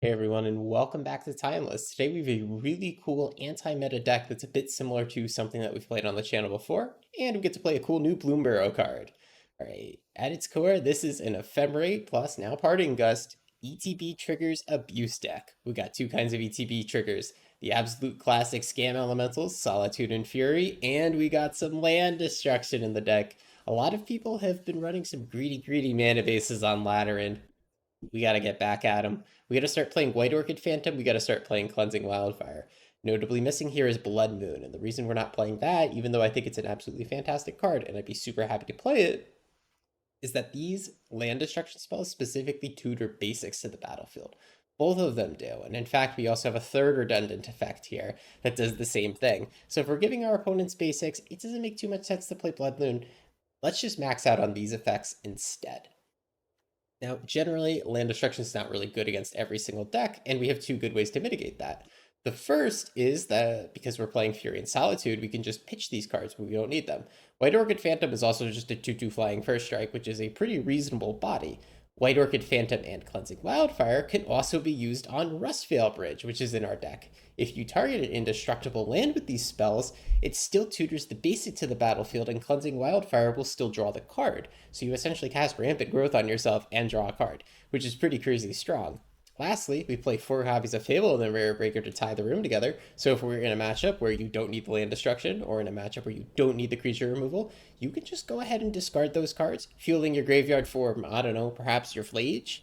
Hey everyone, and welcome back to Timeless. Today we have a really cool anti-meta deck that's a bit similar to something that we've played on the channel before, and we get to play a cool new Bloomburrow card. Alright, at its core, this is an Ephemerate plus now Parting Gust ETB triggers abuse deck. We got two kinds of ETB triggers. The absolute classic scam elementals, Solitude and Fury, and we got some land destruction in the deck. A lot of people have been running some greedy mana bases on Lateran. We got to get back at them. We got to start playing White Orchid Phantom. We got to start playing Cleansing Wildfire. Notably missing here is Blood Moon, and the reason we're not playing that, even though I think it's an absolutely fantastic card and I'd be super happy to play it, is that these land destruction spells specifically tutor basics to the battlefield. Both of them do, and in fact, we also have a third redundant effect here that does the same thing. So if we're giving our opponents basics, it doesn't make too much sense to play Blood Moon. Let's just max out on these effects instead. Now, generally, land destruction is not really good against every single deck, and we have two good ways to mitigate that. The first is that because we're playing Fury and Solitude, we can just pitch these cards when we don't need them. White Orchid Phantom is also just a 2/2 flying first strike, which is a pretty reasonable body. White Orchid Phantom and Cleansing Wildfire can also be used on Rustveil Bridge, which is in our deck. If you target an indestructible land with these spells, it still tutors the basic to the battlefield, and Cleansing Wildfire will still draw the card. So you essentially cast Rampant Growth on yourself and draw a card, which is pretty crazy strong. Lastly, we play 4 copies of Fable and then Rare Breaker to tie the room together. So if we're in a matchup where you don't need the land destruction, or in a matchup where you don't need the creature removal, you can just go ahead and discard those cards, fueling your graveyard for, I don't know, perhaps your Flage.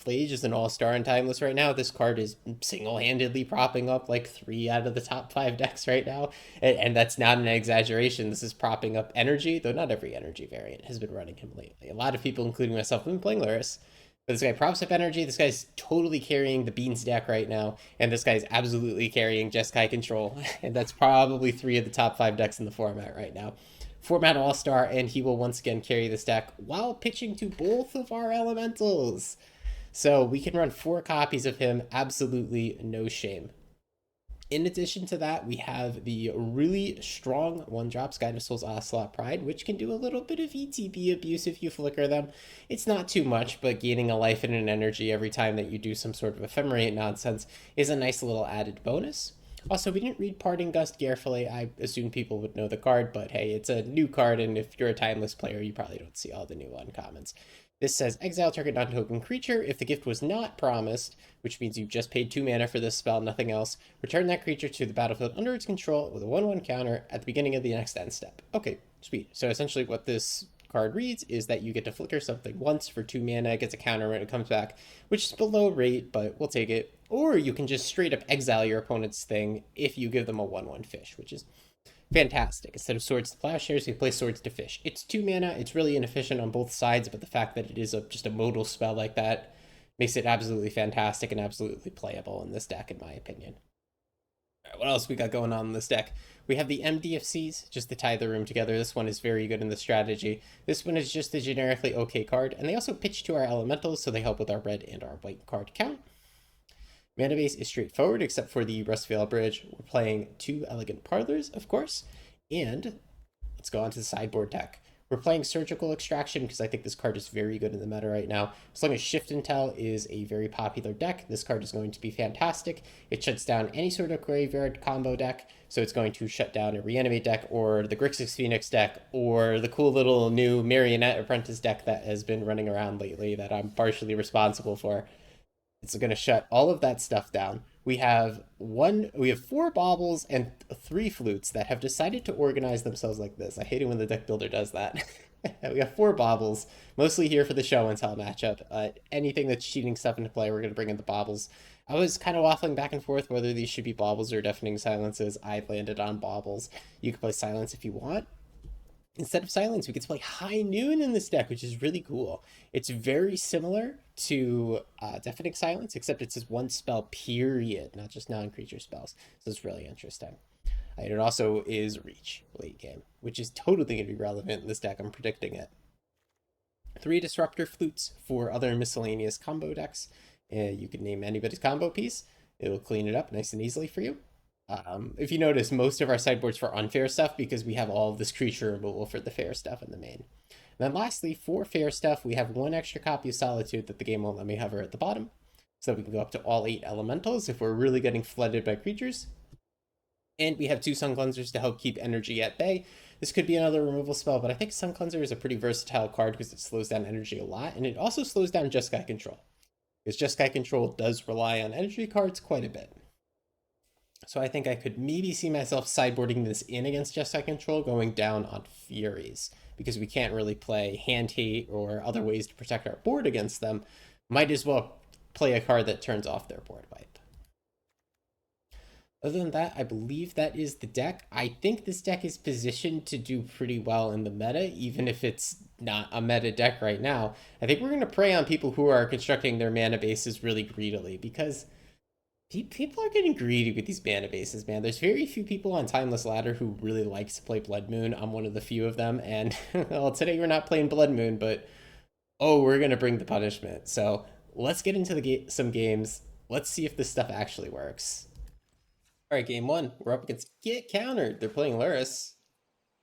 Flage is an all-star in Timeless right now. This card is single-handedly propping up like 3 out of the top 5 decks right now. And that's not an exaggeration. This is propping up Energy, though not every Energy variant has been running him lately. A lot of people, including myself, have been playing Luris. But this guy props up Energy. This guy's totally carrying the Beans deck right now. And this guy's absolutely carrying Jeskai Control. And that's probably 3 of the top 5 decks in the format right now. Format All-Star, and he will once again carry this deck while pitching to both of our elementals. So we can run 4 copies of him, absolutely no shame. In addition to that, we have the really strong 1-drop Guide of Souls Ocelot Pride, which can do a little bit of ETB abuse if you flicker them. It's not too much, but gaining a life and an energy every time that you do some sort of ephemerate nonsense is a nice little added bonus. Also, we didn't read Parting Gust carefully. I assume people would know the card, but hey, it's a new card, and if you're a Timeless player, you probably don't see all the new uncommons. This says exile target non-token creature. If the gift was not promised, which means you've just paid 2 mana for this spell, nothing else, return that creature to the battlefield under its control with a 1/1 counter at the beginning of the next end step. Okay, sweet. So essentially what this card reads is that you get to flicker something once for 2 mana, it gets a counter when it comes back, which is below rate, but we'll take it. Or you can just straight up exile your opponent's thing if you give them a 1/1 fish, which is fantastic. Instead of Swords to Plowshares, we play Swords to Fish. It's 2 mana, it's really inefficient on both sides, but the fact that it is just a modal spell like that makes it absolutely fantastic and absolutely playable in this deck, in my opinion. All right, what else we got going on in this deck? We have the MDFCs, just to tie the room together. This one is very good in the strategy. This one is just a generically okay card, and they also pitch to our elementals, so they help with our red and our white card count. Mana base is straightforward, except for the Rustveil Bridge. We're playing 2 Elegant Parlors, of course, and let's go on to the sideboard deck. We're playing Surgical Extraction because I think this card is very good in the meta right now. As long as Shift and Tell is a very popular deck, this card is going to be fantastic. It shuts down any sort of graveyard combo deck, so it's going to shut down a Reanimate deck or the Grixis Phoenix deck or the cool little new Marionette Apprentice deck that has been running around lately that I'm partially responsible for. It's going to shut all of that stuff down. We have 4 baubles and 3 flutes that have decided to organize themselves like this. I hate it when the deck builder does that. We have 4 baubles, mostly here for the show and tell matchup. Anything that's cheating stuff into play, we're going to bring in the baubles. I was kind of waffling back and forth whether these should be baubles or deafening silences. I landed on baubles. You can play silence if you want. Instead of silence, we get to play High Noon in this deck, which is really cool. It's very similar to Deafening Silence, except it's just 1 spell, period, not just non-creature spells. So it's really interesting. And it also is Reach late game, which is totally going to be relevant in this deck. I'm predicting it. 3 Disruptor Flutes for other miscellaneous combo decks. You can name anybody's combo piece. It'll clean it up nice and easily for you. If you notice, most of our sideboards for unfair stuff because we have all of this creature removal for the fair stuff in the main. And then lastly, for fair stuff, we have 1 extra copy of Solitude that the game won't let me hover at the bottom. so that we can go up to all 8 elementals if we're really getting flooded by creatures. And we have 2 Sun Cleansers to help keep energy at bay. This could be another removal spell, but I think Sun Cleanser is a pretty versatile card because it slows down energy a lot, and it also slows down Jeskai Control, because Jeskai Control does rely on energy cards quite a bit. So I think I could maybe see myself sideboarding this in against Jeskai Control, going down on Furies, because we can't really play Hand Hate or other ways to protect our board against them. Might as well play a card that turns off their board wipe. Other than that, I believe that is the deck. I think this deck is positioned to do pretty well in the meta, even if it's not a meta deck right now. I think we're going to prey on people who are constructing their mana bases really greedily, because people are getting greedy with these mana bases, man. There's very few people on Timeless Ladder who really likes to play Blood Moon. I'm one of the few of them, and well, today we're not playing Blood Moon, but oh, we're going to bring the punishment. So let's get into some games. Let's see if this stuff actually works. All right, game 1. We're up against Get Countered. They're playing Luris.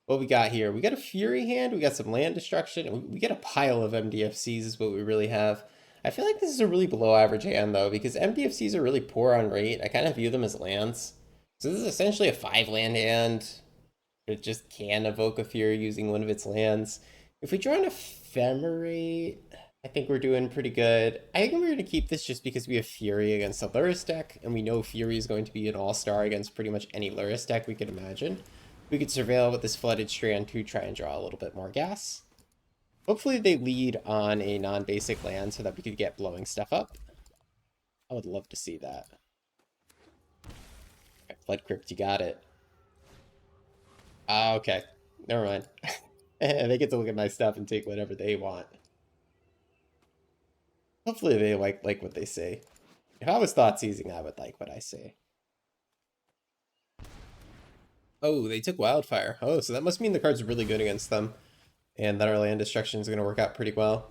What we got here? We got a Fury hand. We got some land destruction. And we get a pile of MDFCs is what we really have. I feel like this is a really below average hand, though, because MDFCs are really poor on rate. I kind of view them as lands. So this is essentially a 5-land hand. It just can evoke a Fury using one of its lands. If we draw an Ephemerate, I think we're doing pretty good. I think we're going to keep this just because we have Fury against a Luris deck, and we know Fury is going to be an all-star against pretty much any Luris deck we could imagine. We could Surveil with this Flooded Strand to try and draw a little bit more gas. Hopefully they lead on a non-basic land so that we could get blowing stuff up. I would love to see that. Okay, Flood Crypt, you got it. Okay. Never mind. They get to look at my stuff and take whatever they want. Hopefully they like what they say. If I was thought seizing, I would like what I say. Oh, they took Wildfire. Oh, so that must mean the card's really good against them. And that our land destruction is going to work out pretty well.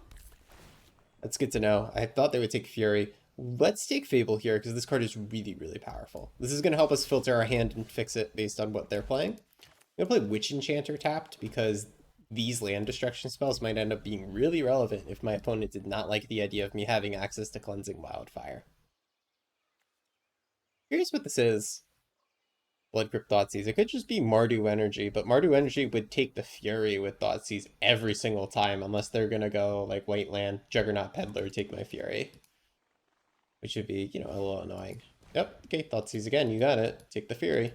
That's good to know. I thought they would take Fury. Let's take Fable here, because this card is really, really powerful. This is going to help us filter our hand and fix it based on what they're playing. I'm going to play Witch Enchanter tapped, because these land destruction spells might end up being really relevant if my opponent did not like the idea of me having access to Cleansing Wildfire. Curious what this is. Blood Crypt Thoughtseize. It could just be Mardu Energy, but Mardu Energy would take the Fury with Thoughtseize every single time, unless they're gonna go like White Land, Juggernaut Peddler, take my Fury. Which would be, a little annoying. Yep, okay, Thoughtseize again, you got it. Take the Fury.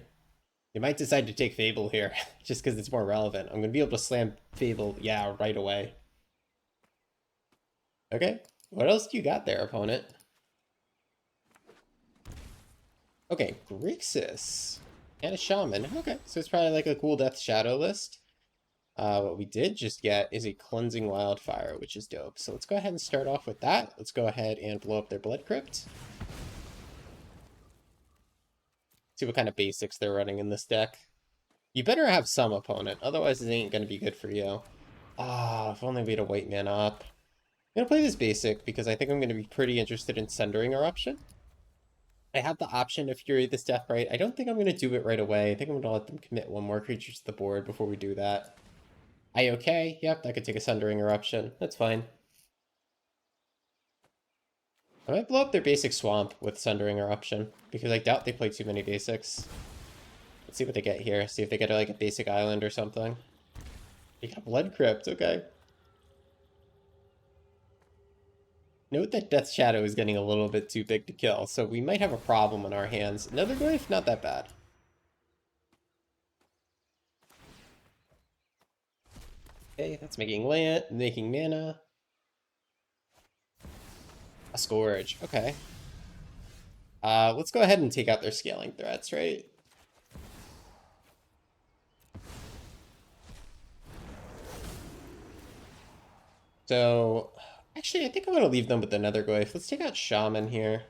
You might decide to take Fable here, just because it's more relevant. I'm going to be able to slam Fable, yeah, right away. Okay, what else do you got there, opponent? Okay, Grixis. And a Shaman. Okay, so it's probably like a cool Death Shadow list. What we did just get is a Cleansing Wildfire, which is dope. So let's go ahead and start off with that. Let's go ahead and blow up their Blood Crypt. See what kind of basics they're running in this deck. You better have some opponent, otherwise it ain't going to be good for you. If only we had a white mana up. I'm going to play this basic because I think I'm going to be pretty interested in Sundering Eruption. I have the option of Fury this death right. I don't think I'm going to do it right away. I think I'm going to let them commit one more creature to the board before we do that. Okay? Yep, I could take a Sundering Eruption. That's fine. I might blow up their basic swamp with Sundering Eruption, because I doubt they play too many basics. Let's see what they get here. See if they get like a basic island or something. They got Blood Crypt, okay. Note that Death Shadow is getting a little bit too big to kill, so we might have a problem in our hands. Another Glyph, not that bad. Okay, that's making land, making mana. A Scourge, okay. Let's go ahead and take out their scaling threats, right? So, actually, I think I'm going to leave them with another Glyph. Let's take out Shaman here.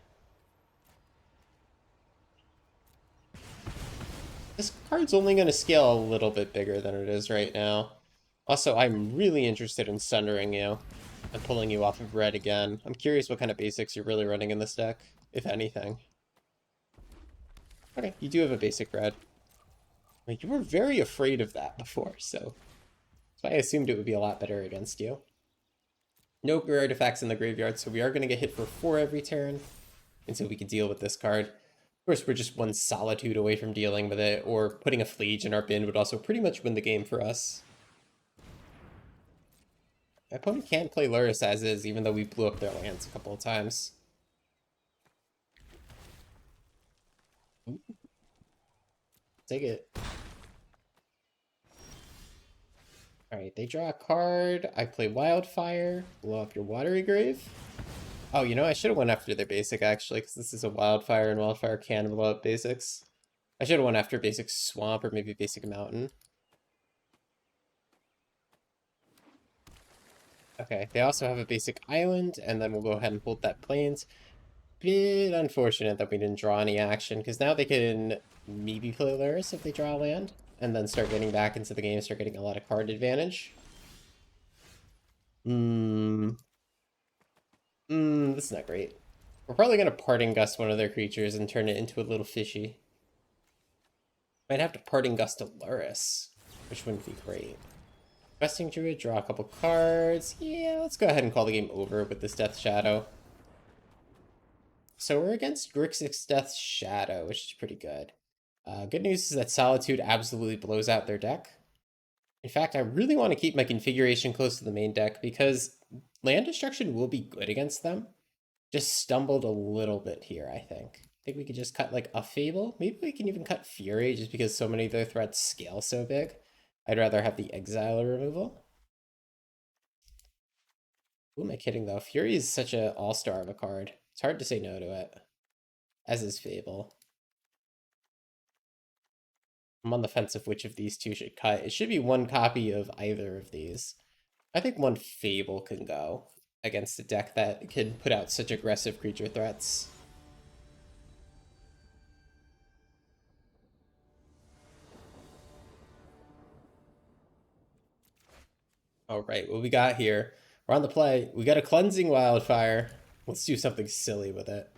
This card's only going to scale a little bit bigger than it is right now. Also, I'm really interested in Sundering you and pulling you off of red again. I'm curious what kind of basics you're really running in this deck, if anything. Okay, you do have a basic red. Like, you were very afraid of that before, so I assumed it would be a lot better against you. No artifacts in the graveyard, so we are going to get hit for 4 every turn. until we can deal with this card. Of course, we're just one Solitude away from dealing with it, or putting a Phleage in our bin would also pretty much win the game for us. My opponent can't play Lurrus as is, even though we blew up their lands a couple of times. Ooh. Take it. Alright, they draw a card. I play Wildfire. Blow up your Watery Grave. Oh, you know, I should have went after their basic, actually, because this is a Wildfire, and Wildfire can blow up basics. I should have went after basic Swamp, or maybe basic Mountain. Okay, they also have a basic Island, and then we'll go ahead and hold that Plains. Bit unfortunate that we didn't draw any action, because now they can maybe play Lurrus if they draw a land, and then start getting back into the game, start getting a lot of card advantage. This is not great. We're probably going to Parting Gust one of their creatures and turn it into a little fishy. Might have to Parting Gust a Lurrus, which wouldn't be great. Questing Druid, draw a couple cards. Yeah, let's go ahead and call the game over with this Death Shadow. So we're against Grixis Death Shadow, which is pretty good. Good news is that Solitude absolutely blows out their deck. In fact, I really want to keep my configuration close to the main deck because land destruction will be good against them. Just stumbled a little bit here, I think. I think we could just cut like a Fable. Maybe we can even cut Fury just because so many of their threats scale so big. I'd rather have the Exile removal. Who am I kidding though? Fury is such an all-star of a card. It's hard to say no to it. As is Fable. I'm on the fence of which of these two should cut. It should be one copy of either of these. I think one Fable can go against a deck that can put out such aggressive creature threats. All right, what we got here? We're on the play. We got a Cleansing Wildfire. Let's do something silly with it.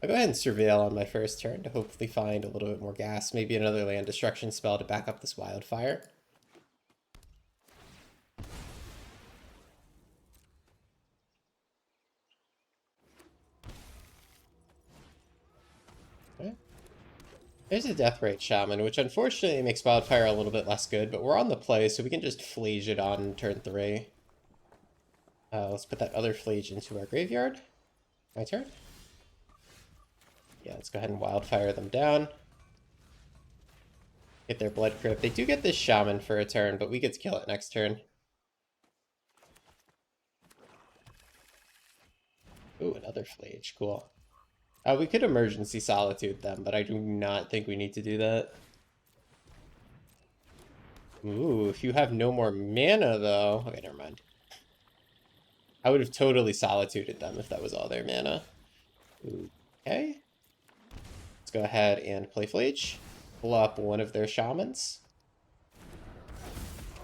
I'll go ahead and Surveil on my first turn to hopefully find a little bit more gas. Maybe another land destruction spell to back up this Wildfire. Okay. There's a Deathrite Shaman, which unfortunately makes Wildfire a little bit less good, but we're on the play, so we can just Phleage it on turn 3. Let's put that other Phleage into our graveyard. My turn. Yeah, let's go ahead and Wildfire them down. Get their Blood Crypt. They do get this Shaman for a turn, but we get to kill it next turn. Ooh, another Phleage. Cool. We could Emergency Solitude them, but I do not think we need to do that. Ooh, if you have no more mana, though... Okay, never mind. I would have totally Solituded them if that was all their mana. Okay. Let's go ahead and play Phleage. Pull up one of their Shamans.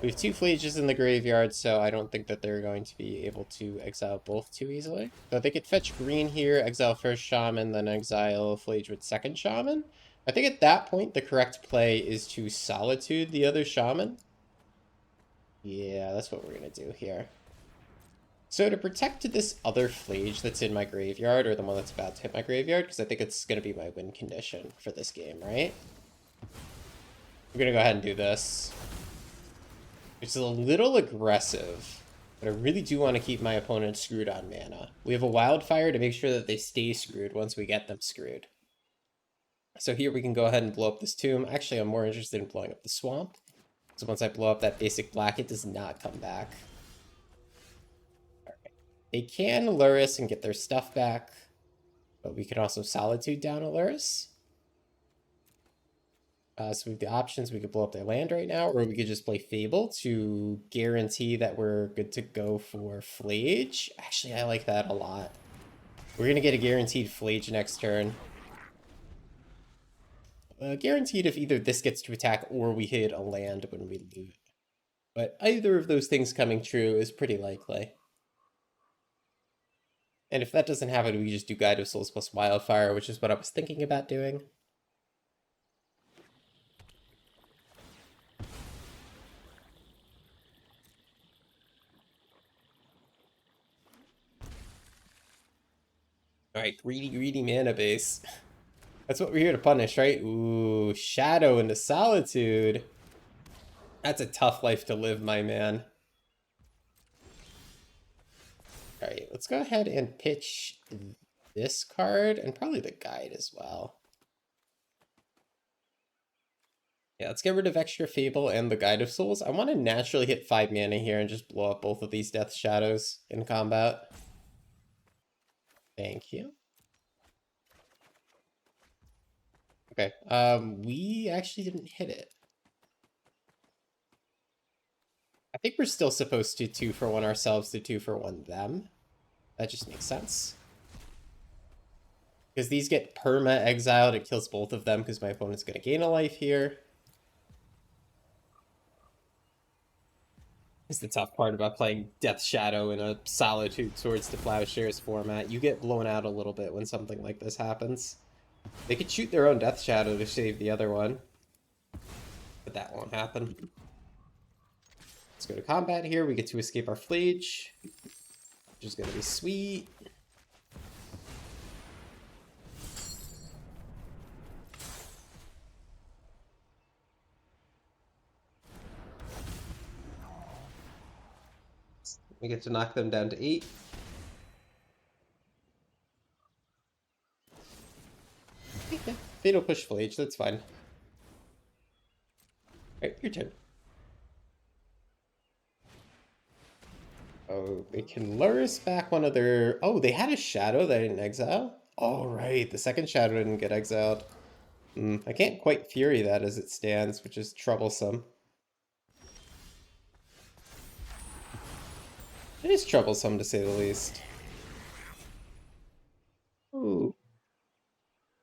We have 2 Phleages in the graveyard, so I don't think that they're going to be able to exile both too easily. So they could fetch green here, exile first Shaman, then exile Phleage with second Shaman. I think at that point, the correct play is to Solitude the other Shaman. Yeah, that's what we're going to do here. So to protect this other Phleage that's in my graveyard, or the one that's about to hit my graveyard, because I think it's going to be my win condition for this game, right? We're going to go ahead and do this. It's a little aggressive, but I really do want to keep my opponent screwed on mana. We have a Wildfire to make sure that they stay screwed once we get them screwed. So here we can go ahead and blow up this tomb. Actually, I'm more interested in blowing up the swamp. So once I blow up that basic black, it does not come back. All right. They can Lurrus and get their stuff back, but we can also Solitude down a Lurrus. So we have the options. We could blow up their land right now, or we could just play Fable to guarantee that we're good to go for Phleage. Actually, I like that a lot. We're going to get a guaranteed Phleage next turn. Guaranteed if either this gets to attack or we hit a land when we loot. But either of those things coming true is pretty likely. And if that doesn't happen, we just do Guide of Souls plus Wildfire, which is what I was thinking about doing. Alright, greedy, greedy mana base. That's what we're here to punish, right? Ooh, Shadow into Solitude. That's a tough life to live, my man. Alright, let's go ahead and pitch this card, and probably the guide as well. Yeah, let's get rid of Extra Fable and the Guide of Souls. I want to naturally hit 5 mana here and just blow up both of these Death Shadows in combat. Thank you. Okay, we actually didn't hit it. I think we're still supposed to 2-for-1 ourselves to 2-for-1 them. That just makes sense. Because these get perma-exiled, it kills both of them because my opponent's going to gain a life here. Is the tough part about playing Death Shadow in a Solitude Swords to Plowshares format. You get blown out a little bit when something like this happens. They could shoot their own Death Shadow to save the other one, but that won't happen. Let's go to combat here. We get to escape our Flage, which is going to be sweet. We get to knock them down to 8. Okay, Fatal Push Flage, that's fine. Alright, your turn. Oh, they can lure us back one of their... Oh, they had a Shadow that I didn't exile? Oh, right, the second Shadow didn't get exiled. I can't quite Fury that as it stands, which is troublesome. It is troublesome, to say the least. Ooh.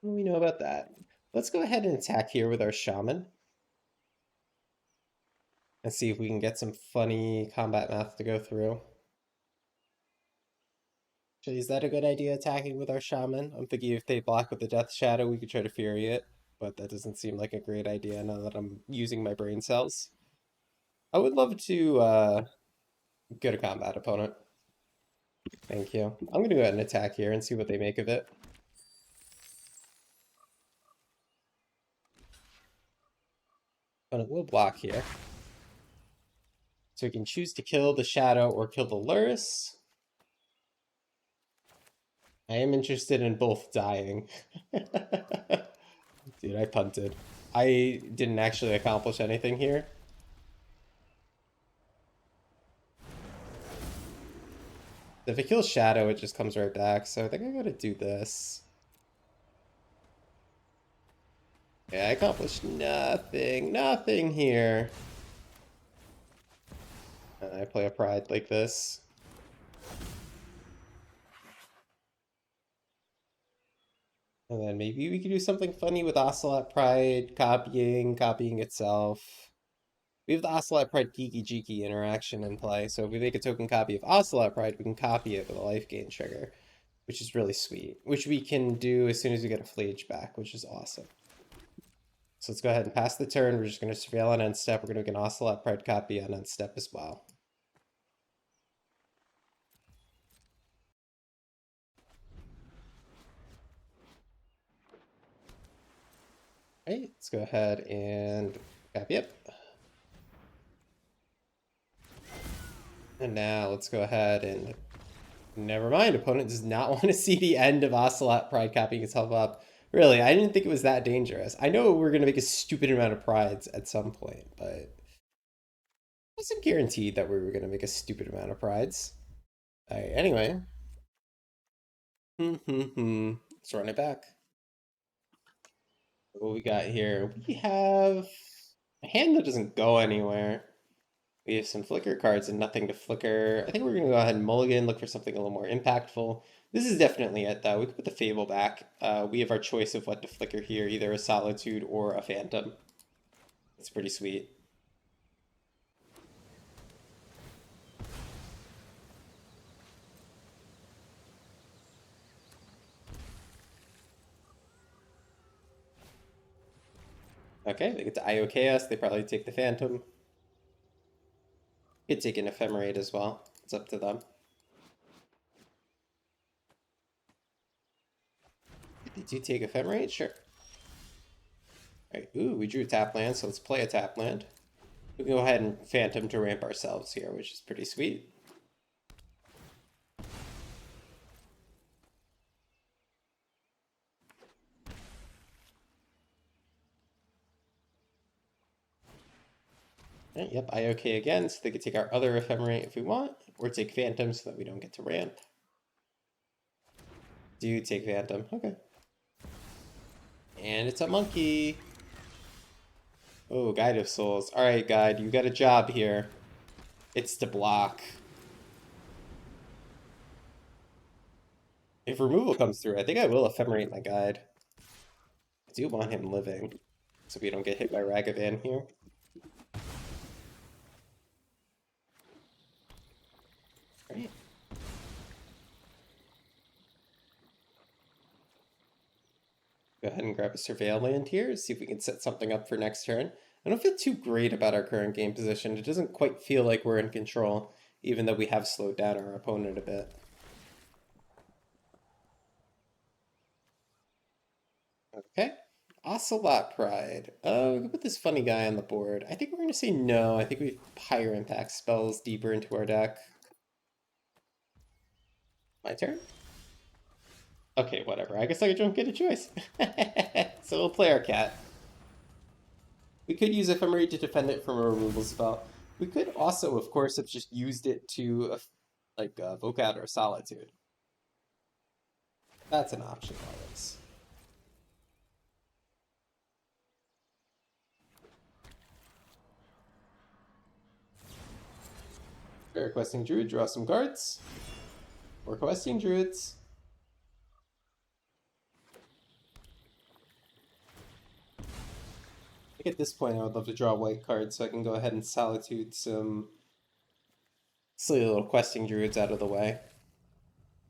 What do we know about that? Let's go ahead and attack here with our Shaman. And see if we can get some funny combat math to go through. Actually, is that a good idea, attacking with our Shaman? I'm thinking if they block with the Death Shadow, we could try to Fury it. But that doesn't seem like a great idea now that I'm using my brain cells. I would love to get a combat opponent. Thank you. I'm going to go ahead and attack here and see what they make of it. Opponent will block here. So we can choose to kill the Shadow or kill the Lurrus. I am interested in both dying. Dude, I punted. I didn't actually accomplish anything here. If it kills Shadow, it just comes right back. So I think I gotta do this. Yeah, I accomplished nothing. Nothing here. And I play a Pride like this. And then maybe we could do something funny with Ocelot Pride, copying itself. We have the Ocelot Pride Geeky Jeeky interaction in play, so if we make a token copy of Ocelot Pride, we can copy it with a life gain trigger, which is really sweet. Which we can do as soon as we get a Flage back, which is awesome. So let's go ahead and pass the turn. We're just going to surveil on end step. We're going to get an Ocelot Pride copy on end step as well. Alright, let's go ahead and copy it. And now let's go ahead and... Never mind, opponent does not want to see the end of Ocelot Pride copying itself up. Really, I didn't think it was that dangerous. I know we're going to make a stupid amount of Prides at some point, but... it wasn't guaranteed that we were going to make a stupid amount of Prides. Alright, anyway. Let's run it back. What we got here? We have a hand that doesn't go anywhere. We have some flicker cards and nothing to flicker. I think we're going to go ahead and mulligan, look for something a little more impactful. This is definitely it, though. We can put the Fable back. We have our choice of what to flicker here, either a Solitude or a Phantom. It's pretty sweet. Okay, they get to IO Chaos. They probably take the Phantom. Could take an Ephemerate as well. It's up to them. Did you take Ephemerate? Sure. Alright, ooh, we drew a tap land, so let's play a tap land. We can go ahead and Phantom to ramp ourselves here, which is pretty sweet. Right, yep, IOK again, so they can take our other Ephemerate if we want, or take Phantom so that we don't get to ramp. Do take Phantom, okay. And it's a monkey. Oh, Guide of Souls. Alright, Guide, you got a job here. It's to block. If removal comes through, I think I will Ephemerate my Guide. I do want him living, so we don't get hit by Ragavan here. Right. Go ahead and grab a Surveil land here, see if we can set something up for next turn. I don't feel too great about our current game position. It doesn't quite feel like we're in control, even though we have slowed down our opponent a bit. Okay. Ocelot Pride. Oh, we can put this funny guy on the board. I think we're going to say no. I think we higher impact spells deeper into our deck. My turn? Okay, whatever. I guess I don't get a choice. So we'll play our cat. We could use Ephemerate to defend it from a removal spell. We could also, of course, have just used it to, voke out our Solitude. That's an option always. Fair Questing Druid, draw some cards. More Questing Druids. I think at this point I would love to draw a white card so I can go ahead and Solitude some silly little Questing Druids out of the way.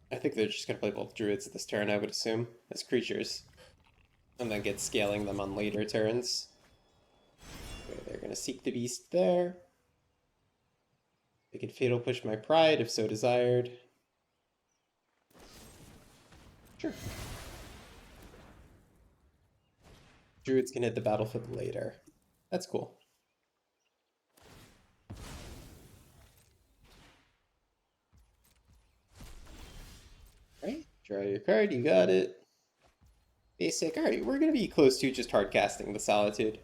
I think they're just going to play both Druids this turn, I would assume, as creatures. And then get scaling them on later turns. Okay, they're going to Seek the Beast there. They can Fatal Push my Pride if so desired. Sure. Druids can hit the battlefield later. That's cool. Right, draw your card, you got it. Basic, alright, we're going to be close to just hard casting the Solitude.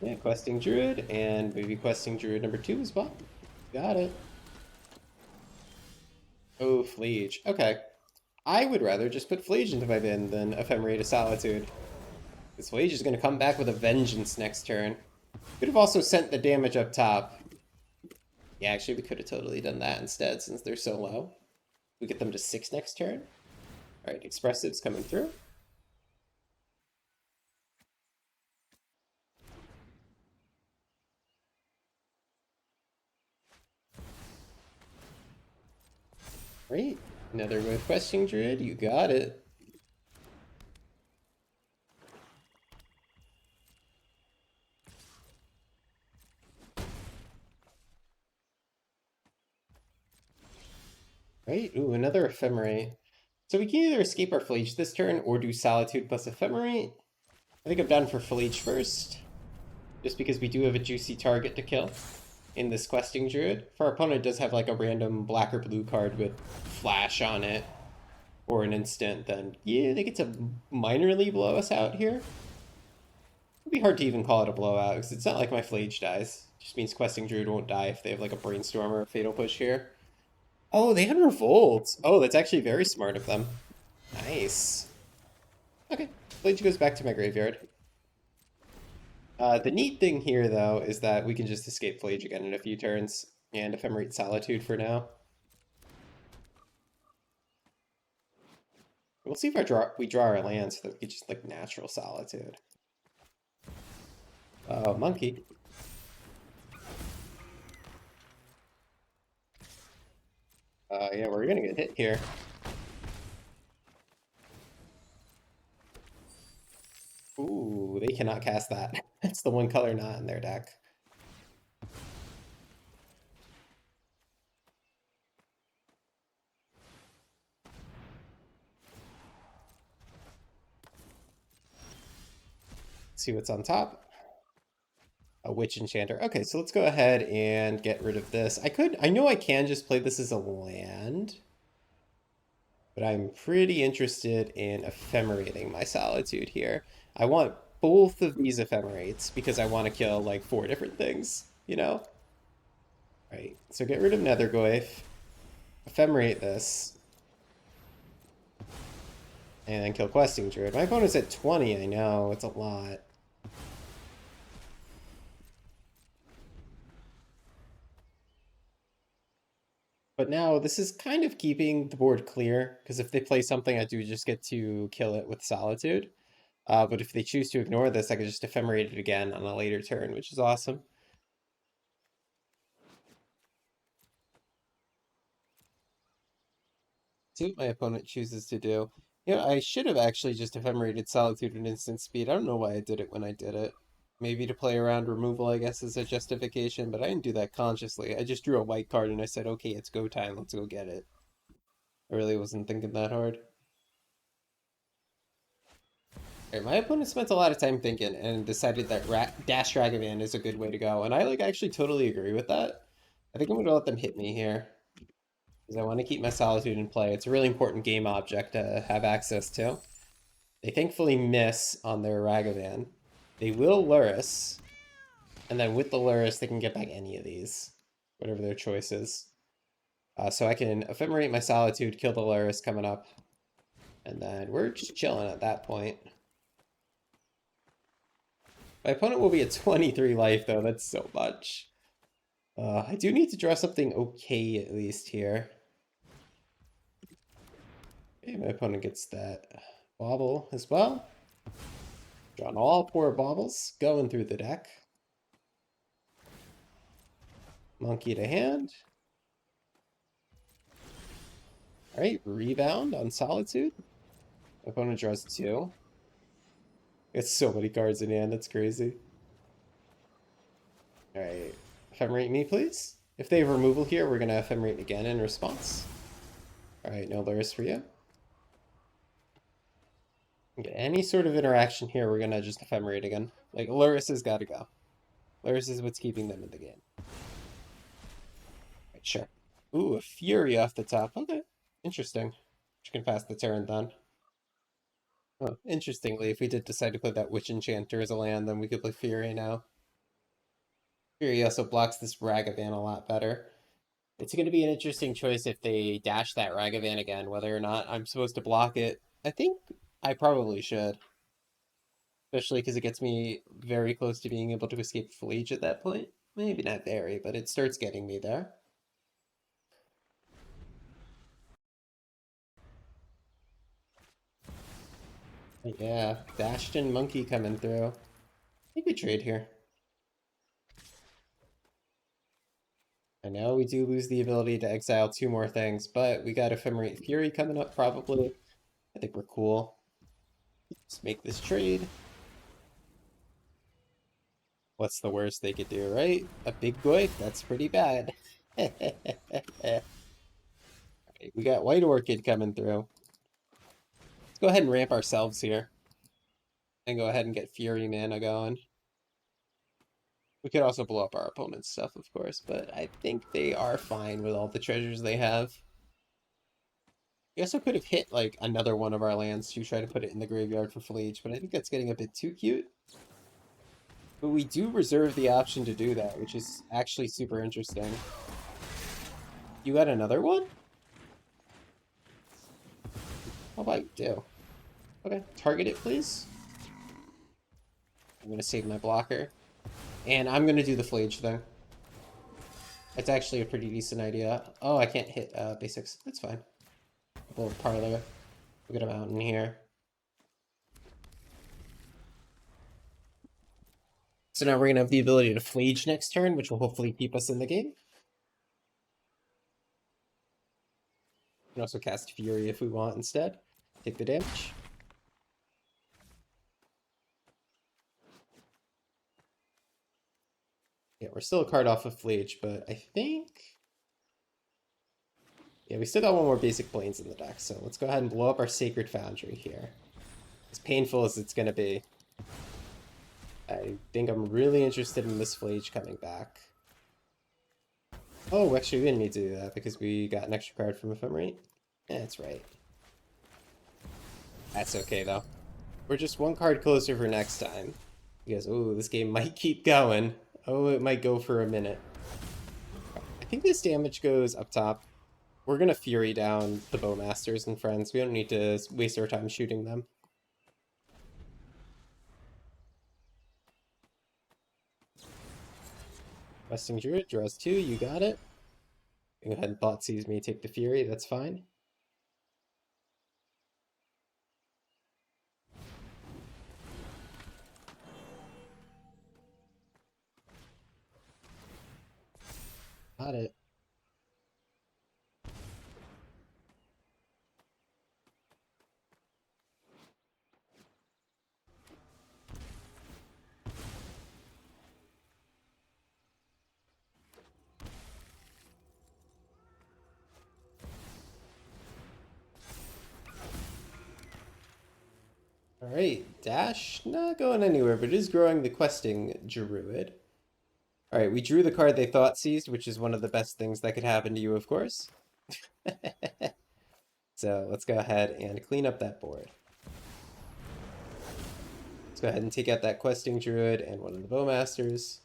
Yeah, Questing Druid, and maybe Questing Druid number 2 as well. Got it. Oh, Phleage. Okay. I would rather just put Phleage into my bin than Ephemerate a Solitude. This Phleage is going to come back with a vengeance next turn. Could have also sent the damage up top. Yeah, actually, we could have totally done that instead since they're so low. We get them to 6 next turn. Alright, Expressive's coming through. Great. Another with Questing Druid. You got it. Right. Ooh, another Ephemerate. So we can either escape our Phleage this turn or do Solitude plus Ephemerate. I think I'm down for Phleage first. Just because we do have a juicy target to kill in this Questing Druid. If our opponent does have like a random black or blue card with Flash on it, or an instant, then yeah, they get to minorly blow us out here. It'd be hard to even call it a blowout, because it's not like my Phleage dies. It just means Questing Druid won't die if they have like a Brainstorm or a Fatal Push here. Oh, they had Revolt! Oh, that's actually very smart of them. Nice. Okay, Phleage goes back to my graveyard. The neat thing here, though, is that we can just escape Phleage again in a few turns, and Ephemerate Solitude for now. We'll see if we draw our land so that we can just, like, natural Solitude. Oh, monkey. Yeah, we're gonna get hit here. Ooh, they cannot cast that. That's the one color not in their deck. Let's see what's on top. A witch enchanter. Okay, so let's go ahead and get rid of this. I know I can just play this as a land, but I'm pretty interested in ephemerating my solitude here. I want both of these ephemerates because I want to kill like 4 different things, you know? Right, so get rid of Nethergoyf, ephemerate this, and then kill Questing Druid. My opponent's at 20, I know, it's a lot. But now this is kind of keeping the board clear, because if they play something, I do just get to kill it with Solitude. But if they choose to ignore this, I can just ephemerate it again on a later turn, which is awesome. See what my opponent chooses to do. You know, I should have actually just ephemerated Solitude at instant speed. I don't know why I did it when I did it. Maybe to play around removal, I guess, is a justification, but I didn't do that consciously. I just drew a white card and I said, okay, it's go time, let's go get it. I really wasn't thinking that hard. Right, my opponent spent a lot of time thinking and decided that Dash Ragavan is a good way to go, and I like actually totally agree with that. I think I'm going to let them hit me here because I want to keep my Solitude in play. It's a really important game object to have access to. They thankfully miss on their Ragavan. They will Lurrus, and then with the Lurrus, they can get back any of these, whatever their choice is. So I can ephemerate my Solitude, kill the Lurrus coming up, and then we're just chilling at that point. My opponent will be at 23 life, though. That's so much. I do need to draw something okay, at least, here. Okay, my opponent gets that bauble as well. Drawing all 4 baubles, going through the deck. Monkey to hand. Alright, rebound on Solitude. My opponent draws 2. It's so many cards in hand, that's crazy. Alright, ephemerate me, please. If they have removal here, we're going to ephemerate again in response. Alright, no Lurrus for you. Get any sort of interaction here, we're going to just ephemerate again. Like, Lurrus has got to go. Lurrus is what's keeping them in the game. Right, sure. Ooh, a Fury off the top. Okay, interesting. You can pass the turn then. Oh, interestingly, if we did decide to put that Witch Enchanter as a land, then we could play Fury now. Fury also blocks this Ragavan a lot better. It's going to be an interesting choice if they dash that Ragavan again, whether or not I'm supposed to block it. I think I probably should. Especially because it gets me very close to being able to escape Fleege at that point. Maybe not very, but it starts getting me there. Yeah, Bastion Monkey coming through. I think we trade here. I know we do lose the ability to exile 2 more things, but we got Ephemerate Fury coming up probably. I think we're cool. Let's make this trade. What's the worst they could do, right? A big Goyf? That's pretty bad. Okay, we got White Orchid coming through. Let's go ahead and ramp ourselves here. And go ahead and get Fury Mana going. We could also blow up our opponent's stuff, of course, but I think they are fine with all the treasures they have. We also could have hit, like, another one of our lands to try to put it in the graveyard for Fleege, but I think that's getting a bit too cute. But we do reserve the option to do that, which is actually super interesting. You got another one? How about you do? Okay, target it, please. I'm going to save my blocker. And I'm going to do the Fleege thing. It's actually a pretty decent idea. Oh, I can't hit basics. That's fine. Couple of Parlor. We'll get a mountain here. So now we're going to have the ability to Fleege next turn, which will hopefully keep us in the game. We can also cast Fury if we want instead. Take the damage. Yeah, we're still a card off of Fleege, but I think... Yeah, we still got one more basic Plains in the deck, so let's go ahead and blow up our Sacred Foundry here. As painful as it's going to be. I think I'm really interested in this Flage coming back. Oh, actually, we didn't need to do that because we got an extra card from Ephemerate. Yeah, that's right. That's okay, though. We're just one card closer for next time. Because, oh, this game might keep going. Oh, it might go for a minute. I think this damage goes up top. We're going to Fury down the Bowmasters and friends. We don't need to waste our time shooting them. Questing Druid draws 2. You got it. Go ahead and Thought Sees me. Take the Fury. That's fine. Got it. Alright, Dash, not going anywhere, but it is growing the Questing Druid. Alright, we drew the card they thought seized, which is one of the best things that could happen to you, of course. So let's go ahead and clean up that board. Let's go ahead and take out that Questing Druid and one of the Bowmasters.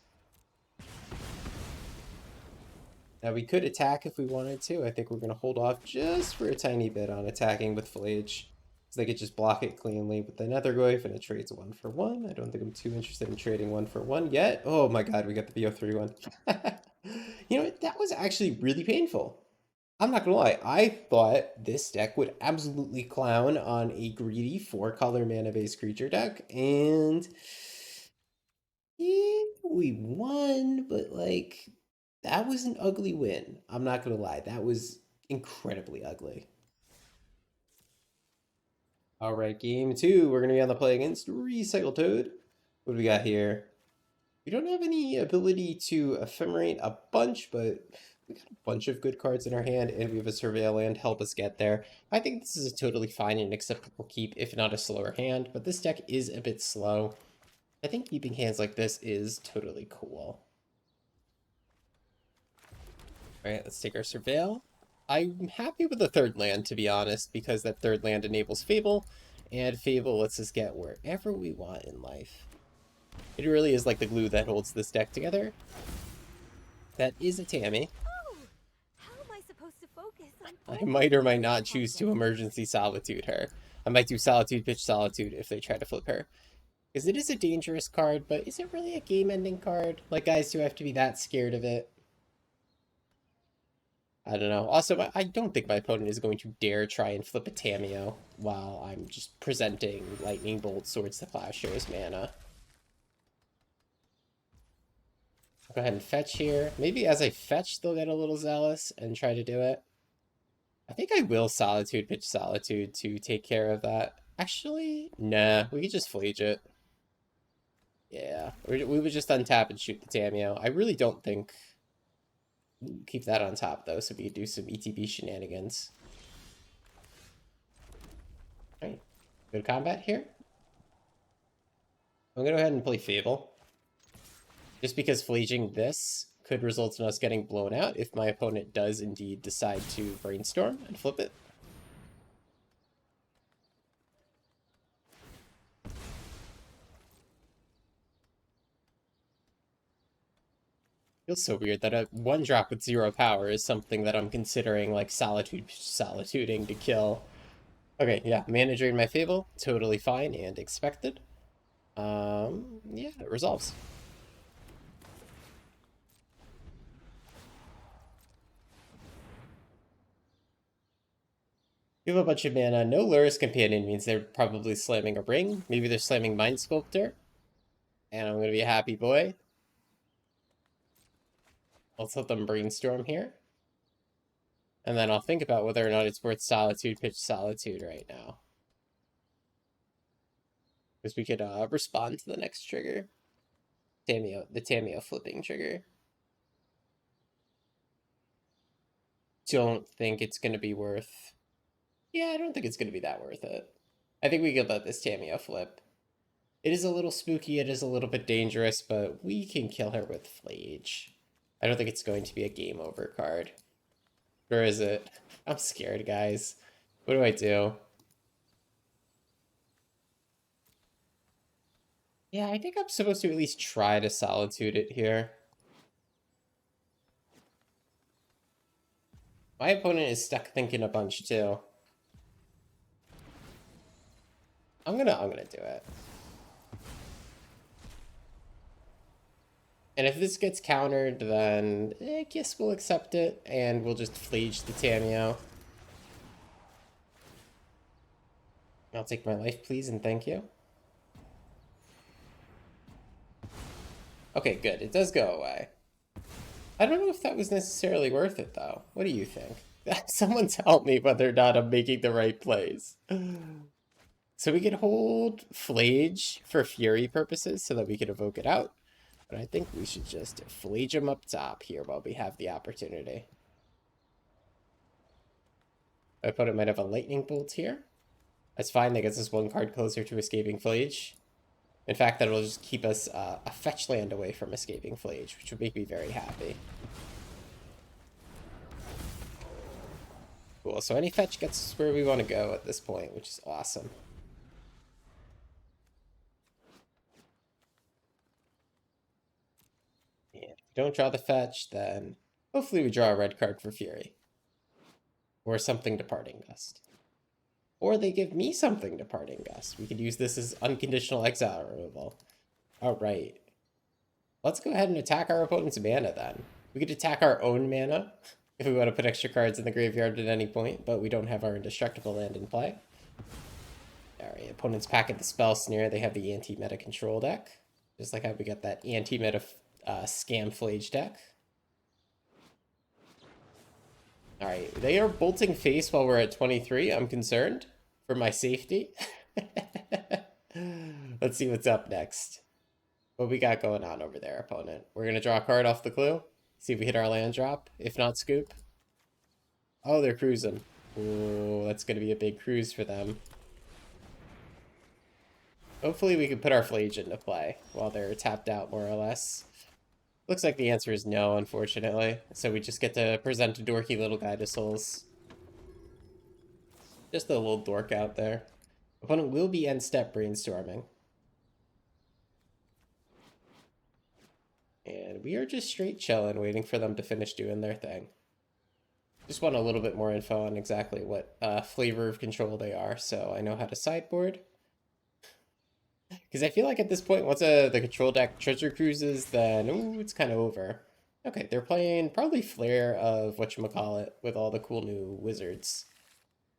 Now we could attack if we wanted to. I think we're going to hold off just for a tiny bit on attacking with Flage. So they could just block it cleanly with the Nethergoyf and it trades 1 for 1. I don't think I'm too interested in trading 1 for 1 yet. Oh my god, we got the BO3 one. You know what? That was actually really painful. I'm not gonna lie, I thought this deck would absolutely clown on a greedy 4-color mana-based creature deck, and yeah, we won, but like, that was an ugly win. I'm not gonna lie, that was incredibly ugly. All right, game 2, we're gonna be on the play against Recycle Toad. What do we got here? We don't have any ability to ephemerate a bunch, but we got a bunch of good cards in our hand, and we have a Surveil Land help us get there. I think this is a totally fine and acceptable keep, if not a slower hand, but this deck is a bit slow. I think keeping hands like this is totally cool. Alright, let's take our Surveil. I'm happy with the third land, to be honest, because that third land enables Fable, and Fable lets us get wherever we want in life. It really is like the glue that holds this deck together. That is a Tammy. Oh, how am I supposed to focus on I might or might not choose to emergency Solitude her. I might do Solitude, pitch Solitude if they try to flip her. Because it is a dangerous card, but is it really a game-ending card? Like, guys, do I have to be that scared of it? I don't know. Also, I don't think my opponent is going to dare try and flip a Tamiyo while I'm just presenting Lightning Bolt, Swords to Plowshares mana. I'll go ahead and fetch here. Maybe as I fetch, they'll get a little zealous and try to do it. I think I will Solitude, pitch Solitude to take care of that. Actually, nah, we could just Flage it. Yeah, we would just untap and shoot the Tamiyo. I really don't think... Keep that on top, though, so we could do some ETB shenanigans. Alright, good combat here. I'm going to go ahead and play Fable. Just because flaging this could result in us getting blown out if my opponent does indeed decide to Brainstorm and flip it. Feels so weird that a 1-drop with 0 power is something that I'm considering like solituding to kill. Okay, yeah, mana drain my Fable, totally fine and expected. Yeah, it resolves. You have a bunch of mana. No Lurrus Companion means they're probably slamming a ring. Maybe they're slamming Mind Sculptor. And I'm going to be a happy boy. Let's let them Brainstorm here. And then I'll think about whether or not it's worth Solitude, pitch Solitude right now. Because we could respond to the next trigger. The Tamiyo flipping trigger. Don't think it's going to be worth... Yeah, I don't think it's going to be that worth it. I think we could let this Tamiyo flip. It is a little spooky, it is a little bit dangerous, but we can kill her with Flage. I don't think it's going to be a game over card. Or is it? I'm scared, guys. What do I do? Yeah, I think I'm supposed to at least try to Solitude it here. My opponent is stuck thinking a bunch too. I'm gonna do it. And if this gets countered, then I guess we'll accept it, and we'll just Flage the Tameo. I'll take my life, please, and thank you. Okay, good. It does go away. I don't know if that was necessarily worth it, though. What do you think? Someone tell me whether or not I'm making the right plays. So we could hold Flage for Fury purposes so that we could evoke it out. But I think we should just Flage him up top here while we have the opportunity. My opponent might have a Lightning Bolt here. That's fine, that gets us one card closer to escaping Flage. In fact, that'll just keep us a fetch land away from escaping Flage, which would make me very happy. Cool, so any fetch gets us where we want to go at this point, which is awesome. And if we don't draw the fetch, then hopefully we draw a red card for Fury. Or something Departing Gust. Or they give me something Departing Gust. We could use this as unconditional exile removal. Alright. Let's go ahead and attack our opponent's mana then. We could attack our own mana if we want to put extra cards in the graveyard at any point, but we don't have our indestructible land in play. Alright, opponent's packing the Spell Snare. They have the anti-meta control deck. Just like how we got that anti-meta scam Flage deck. Alright, they are bolting face while we're at 23. I'm concerned for my safety. Let's see what's up next. What we got going on over there, opponent? We're going to draw a card off the clue. See if we hit our land drop. If not, scoop. Oh, they're cruising. Ooh, that's going to be a big cruise for them. Hopefully we can put our Flage into play while they're tapped out, more or less. Looks like the answer is no, unfortunately. So we just get to present a dorky little guy to souls. Just a little dork out there. Opponent will be end step brainstorming. And we are just straight chilling, waiting for them to finish doing their thing. Just want a little bit more info on exactly what flavor of control they are, so I know how to sideboard. Because I feel like at this point, once the control deck treasure cruises, then ooh, it's kind of over. Okay, they're playing probably Flare of whatchamacallit with all the cool new wizards.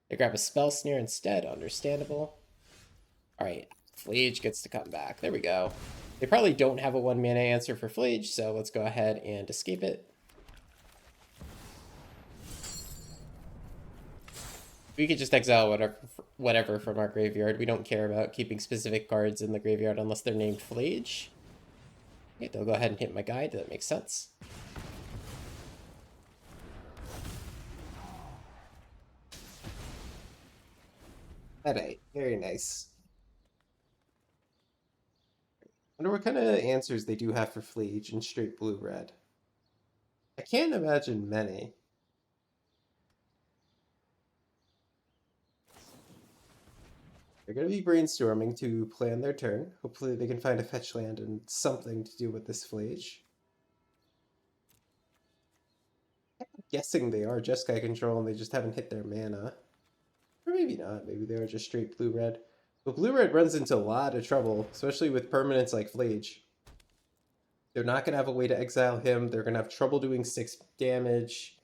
They grab a Spell Snare instead, understandable. Alright, Flage gets to come back. There we go. They probably don't have a 1-mana answer for Flage, so let's go ahead and escape it. We could just exile whatever from our graveyard. We don't care about keeping specific cards in the graveyard unless they're named Flage. Okay, they'll go ahead and hit my guide. That makes sense. Alright, very nice. I wonder what kind of answers they do have for Flage in straight blue-red. I can't imagine many. They're going to be brainstorming to plan their turn. Hopefully they can find a fetch land and something to do with this Flage. I'm guessing they are Jeskai control and they just haven't hit their mana. Or maybe not. Maybe they are just straight blue-red. But blue-red runs into a lot of trouble, especially with permanents like Flage. They're not going to have a way to exile him. They're going to have trouble doing 6 damage.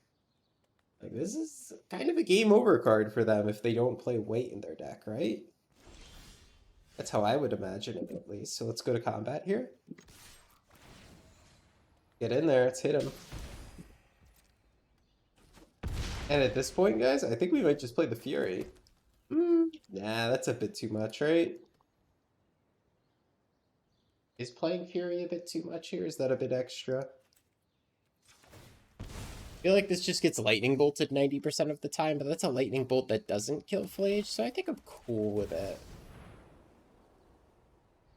Like, this is kind of a game over card for them if they don't play white in their deck, right? That's how I would imagine it, at least. So let's go to combat here. Get in there. Let's hit him. And at this point, guys, I think we might just play the Fury. Nah, that's a bit too much, right? Is playing Fury a bit too much here? Is that a bit extra? I feel like this just gets lightning bolted 90% of the time, but that's a lightning bolt that doesn't kill Flage, so I think I'm cool with it.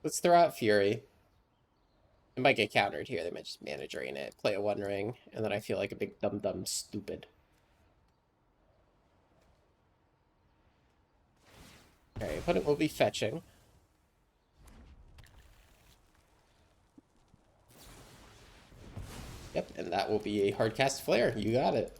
Let's throw out Fury. It might get countered here. They might just mana drain it, play a One Ring, and then I feel like a big dumb stupid. Alright, opponent will be fetching. Yep, and that will be a hardcast flare. You got it.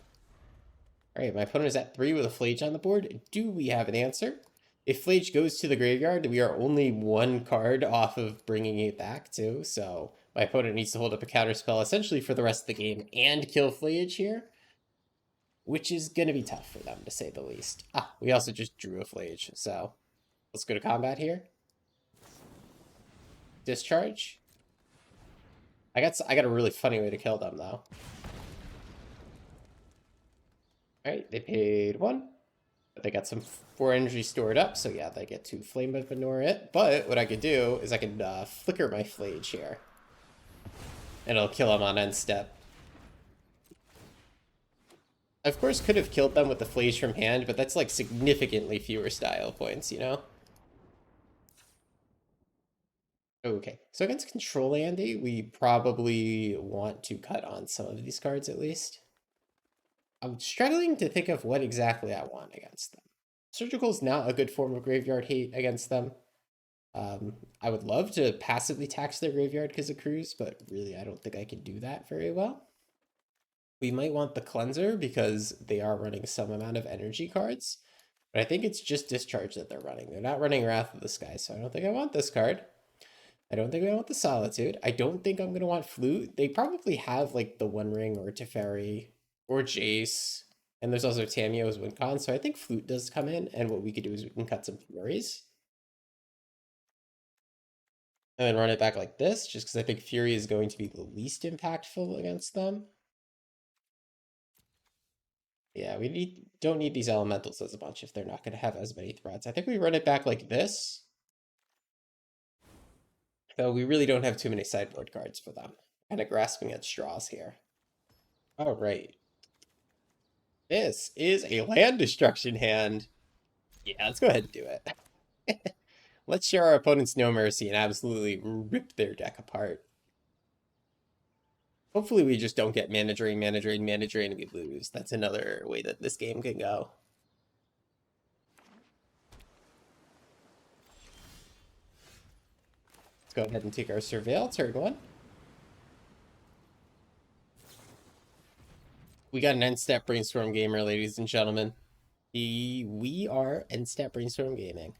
Alright, my opponent is at 3 with a Flage on the board. Do we have an answer? If Flage goes to the graveyard, we are only 1 card off of bringing it back too, so my opponent needs to hold up a counter spell essentially for the rest of the game and kill Flage here, which is going to be tough for them, to say the least. Ah, we also just drew a Flage, so let's go to combat here. Discharge. I got a really funny way to kill them, though. Alright, they paid 1. But they got some 4 energy stored up, so yeah, they get to Flame of Ignore it. But what I could do is I could flicker my Flage here. And it'll kill them on end step. I, of course, could have killed them with the Flage from hand, but that's like significantly fewer style points, you know? Okay, so against Control Andy, we probably want to cut on some of these cards at least. I'm struggling to think of what exactly I want against them. Surgical is not a good form of graveyard hate against them. I would love to passively tax their graveyard because of Cruise, but really I don't think I can do that very well. We might want the Cleanser because they are running some amount of energy cards, but I think it's just Discharge that they're running. They're not running Wrath of the Sky, so I don't think I want this card. I don't think I want the Solitude. I don't think I'm going to want Flute. They probably have like the One Ring or Teferi or Jace. And there's also Tamiyo as Wincon. So I think Flute does come in. And what we could do is we can cut some Furies. And then run it back like this, just because I think Fury is going to be the least impactful against them. Yeah, we don't need these elementals as a bunch if they're not going to have as many threats. I think we run it back like this. Though we really don't have too many sideboard cards for them. Kind of grasping at straws here. All right. This is a land destruction hand. Yeah, let's go ahead and do it. Let's show our opponents no mercy and absolutely rip their deck apart. Hopefully we just don't get mana drain, and we lose. That's another way that this game can go. Let's go ahead and take our Surveil, turn 1. We got an end-step Brainstorm gamer, ladies and gentlemen. We are end-step Brainstorm gaming.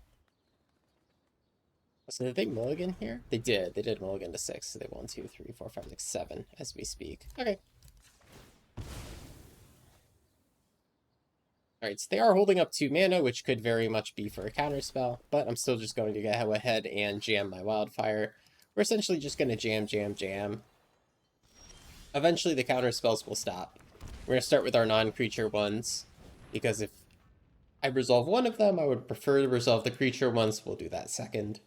So did they mulligan here? They did. They did mulligan to 6. So they 1, 2, 3, 4, 5, 6, 7 as we speak. Okay. Alright, so they are holding up 2 mana, which could very much be for a counterspell, but I'm still just going to go ahead and jam my Wildfire. We're essentially just going to jam. Eventually the counterspells will stop. We're going to start with our non-creature ones, because if I resolve one of them, I would prefer to resolve the creature ones. We'll do that second.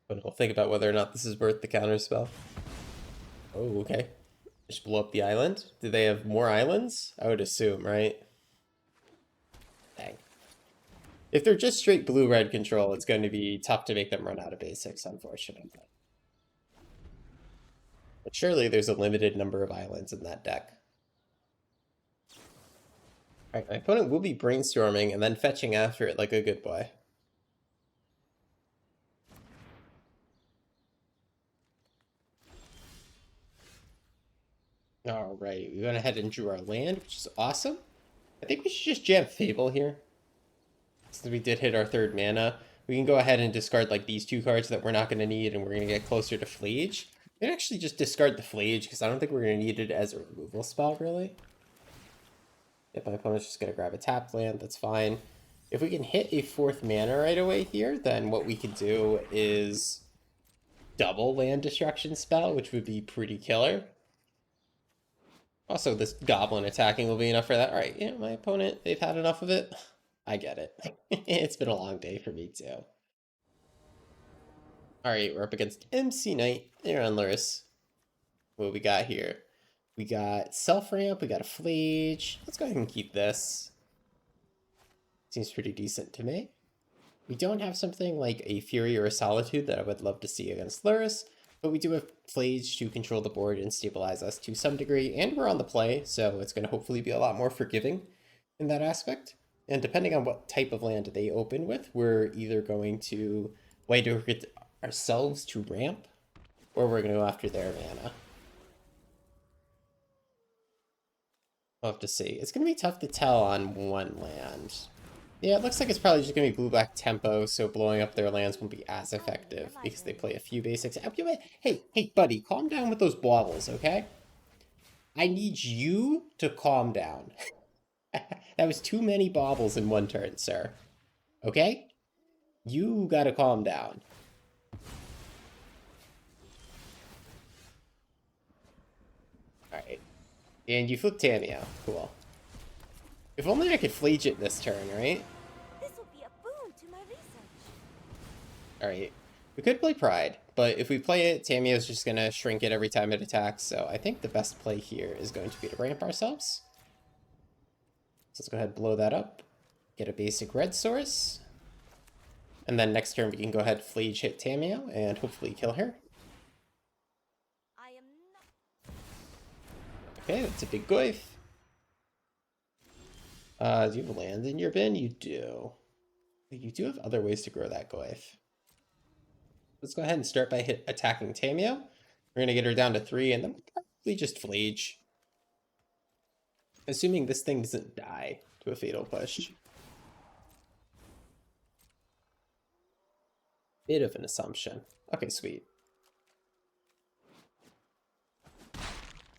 But we'll think about whether or not this is worth the counterspell. Oh, okay. Just blow up the island. Do they have more islands? I would assume, right? Dang. If they're just straight blue-red control, it's going to be tough to make them run out of basics, unfortunately. But surely there's a limited number of islands in that deck. Alright, my opponent will be brainstorming and then fetching after it like a good boy. Alright, we went ahead and drew our land, which is awesome. I think we should just jam Fable here. Since we did hit our 3rd mana, we can go ahead and discard like these 2 cards that we're not going to need, and we're going to get closer to Flage. We can actually just discard the Flage, because I don't think we're going to need it as a removal spell, really. If my opponent's just going to grab a tapped land, that's fine. If we can hit a 4th mana right away here, then what we can do is double land destruction spell, which would be pretty killer. Also, this goblin attacking will be enough for that. All right, yeah, my opponent, they've had enough of it. I get it. It's been a long day for me, too. All right, we're up against MC Knight. They're on Luris. What we got here? We got self-ramp, we got a Flage. Let's go ahead and keep this. Seems pretty decent to me. We don't have something like a Fury or a Solitude that I would love to see against Luris, but we do have Flage to control the board and stabilize us to some degree, and we're on the play, so it's going to hopefully be a lot more forgiving in that aspect. And depending on what type of land they open with, we're either going to wait to get ourselves to ramp, or we're going to go after their mana. We'll have to see. It's going to be tough to tell on one land. Yeah, it looks like it's probably just going to be blue-black tempo, so blowing up their lands won't be as effective because they play a few basics. Hey, buddy, calm down with those baubles, okay? I need you to calm down. That was too many baubles in one turn, sir. Okay? You gotta calm down. Alright. And you flip Tamio. Cool. If only I could Flage it this turn, right? This will be a boon to my research. Alright. We could play Pride, but if we play it, Tamio's just gonna shrink it every time it attacks, so I think the best play here is going to be to ramp ourselves. So let's go ahead and blow that up. Get a basic red source. And then next turn we can go ahead and Flage hit Tamio and hopefully kill her. I am not. Okay, that's a big goif. Do you have land in your bin? You do. You do have other ways to grow that goif. Let's go ahead and start by attacking Tamio. We're going to get her down to 3, and then we'll probably just Flage. Assuming this thing doesn't die to a fatal push. Bit of an assumption. Okay, sweet.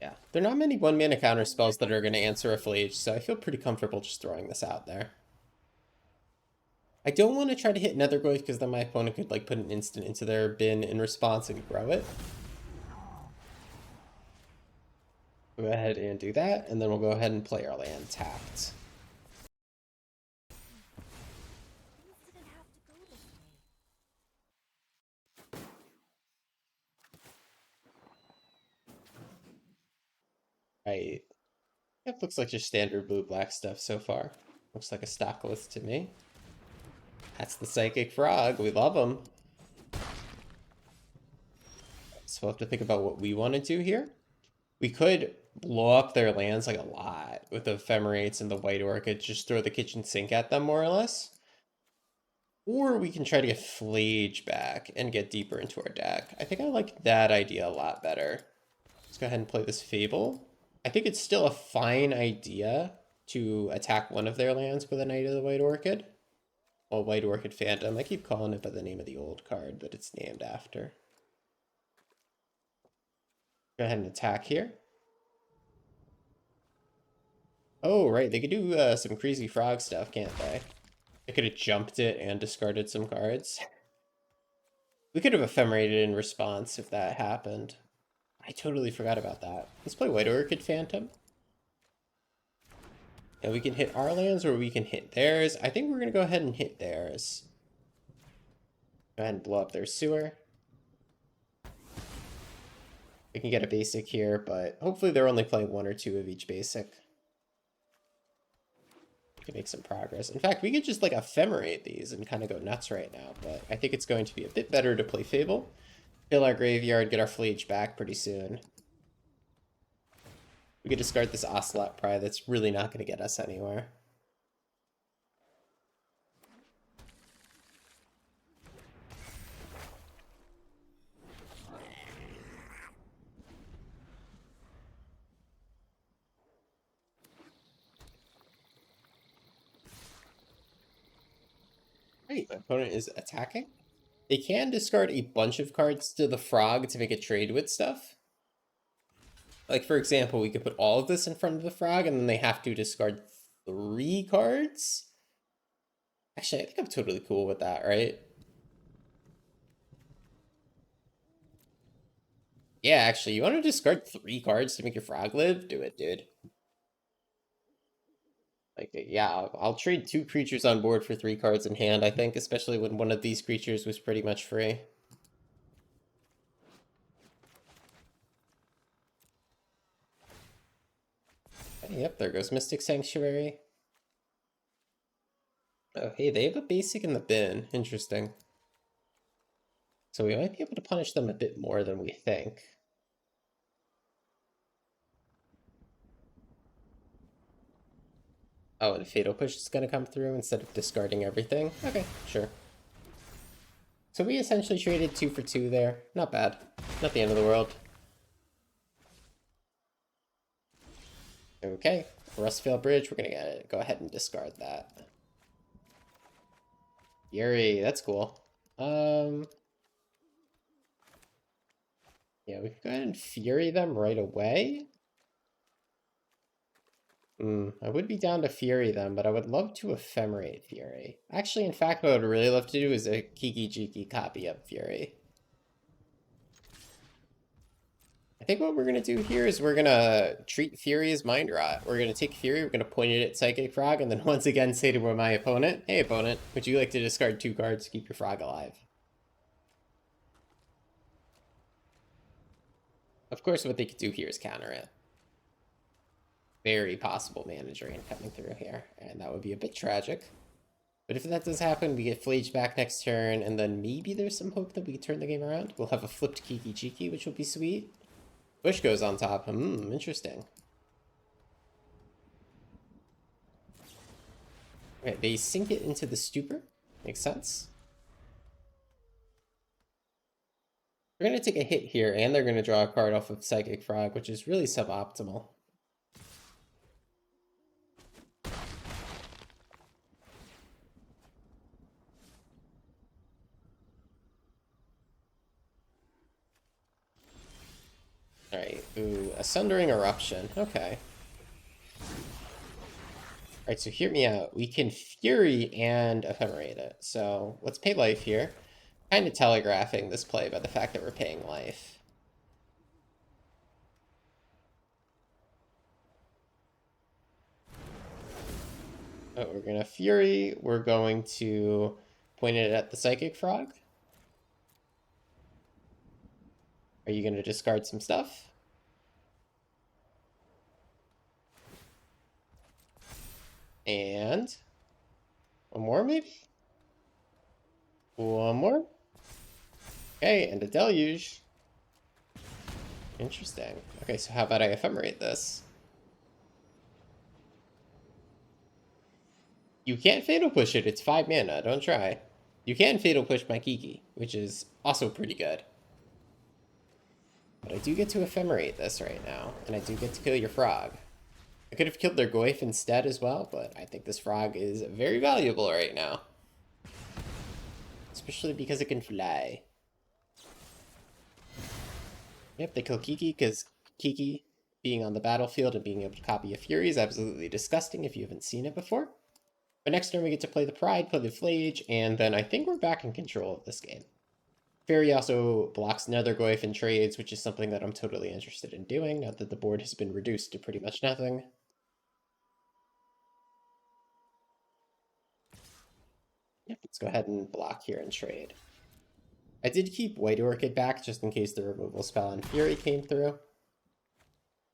Yeah, there are not many 1-mana counter spells that are going to answer a Flage, so I feel pretty comfortable just throwing this out there. I don't want to try to hit Nether Goif because then my opponent could like put an instant into their bin in response and grow it. Go ahead and do that, and then we'll go ahead and play our land tapped. Things didn't have to go this way. Right. It looks like just standard blue-black stuff so far. Looks like a stock list to me. That's the Psychic Frog. We love them. So we'll have to think about what we want to do here. We could blow up their lands like a lot with the Ephemerates and the White Orchid. Just throw the kitchen sink at them, more or less. Or we can try to get Flage back and get deeper into our deck. I think I like that idea a lot better. Let's go ahead and play this Fable. I think it's still a fine idea to attack one of their lands with a Knight of the White Orchid. Well, White Orchid Phantom. I keep calling it by the name of the old card that it's named after. Go ahead and attack here. Oh, right. They could do some crazy frog stuff, can't they? They could have jumped it and discarded some cards. We could have ephemerated in response if that happened. I totally forgot about that. Let's play White Orchid Phantom. And we can hit our lands or we can hit theirs. I think we're going to go ahead and hit theirs. Go ahead and blow up their sewer. We can get a basic here, but hopefully they're only playing 1 or 2 of each basic. We can make some progress. In fact, we could just like ephemerate these and kind of go nuts right now, but I think it's going to be a bit better to play Fable. Fill our graveyard, get our Flage back pretty soon. We could discard this Ocelot Pry that's really not going to get us anywhere. Right, my opponent is attacking. They can discard a bunch of cards to the frog to make a trade with stuff. Like, for example, we could put all of this in front of the frog, and then they have to discard 3 cards. Actually, I think I'm totally cool with that, right? Yeah, actually, you want to discard 3 cards to make your frog live? Do it, dude. Like, yeah, I'll trade 2 creatures on board for 3 cards in hand, I think, especially when one of these creatures was pretty much free. Okay, yep, there goes Mystic Sanctuary. Oh, hey, they have a basic in the bin. Interesting. So we might be able to punish them a bit more than we think. Oh, and Fatal Push is going to come through instead of discarding everything? Okay, sure. So we essentially traded 2 for 2 there. Not bad. Not the end of the world. Okay, Rustveil Bridge, we're going to go ahead and discard that. Fury, that's cool. Yeah, we can go ahead and Fury them right away. I would be down to Fury them, but I would love to Ephemerate Fury. Actually, in fact, what I would really love to do is a Kiki Jiki copy of Fury. I think what we're going to do here is we're going to treat Fury as Mind Rot. We're going to take Fury, we're going to point it at Psychic Frog, and then once again say to my opponent, hey opponent, would you like to discard 2 cards to keep your frog alive? Of course, what they could do here is counter it. Very possible Mana Drain coming through here, and that would be a bit tragic. But if that does happen, we get Flage back next turn, and then maybe there's some hope that we can turn the game around. We'll have a flipped Kiki Jiki, which will be sweet. Bush goes on top. Interesting. Okay, they sink it into the Stupor. Makes sense. They're going to take a hit here, and they're going to draw a card off of Psychic Frog, which is really suboptimal. Alright, ooh, a Sundering Eruption. Okay. Alright, so hear me out. We can Fury and Ephemerate it. So let's pay life here. Kind of telegraphing this play by the fact that we're paying life. Oh, we're going to Fury. We're going to point it at the Psychic Frog. Are you going to discard some stuff? And one more, maybe? One more? Okay, and a Deluge. Interesting. Okay, so how about I Ephemerate this? You can't Fatal Push it, it's 5 mana, don't try. You can Fatal Push my Kiki, which is also pretty good. But I do get to Ephemerate this right now, and I do get to kill your frog. I could have killed their Goyf instead as well, but I think this frog is very valuable right now. Especially because it can fly. Yep, they kill Kiki because Kiki being on the battlefield and being able to copy a Fury is absolutely disgusting if you haven't seen it before. But next turn we get to play the Pride, play the Flage, and then I think we're back in control of this game. Fairy also blocks Nether Goyf and trades, which is something that I'm totally interested in doing, now that the board has been reduced to pretty much nothing. Yep, let's go ahead and block here and trade. I did keep White Orchid back just in case the removal spell on Fury came through.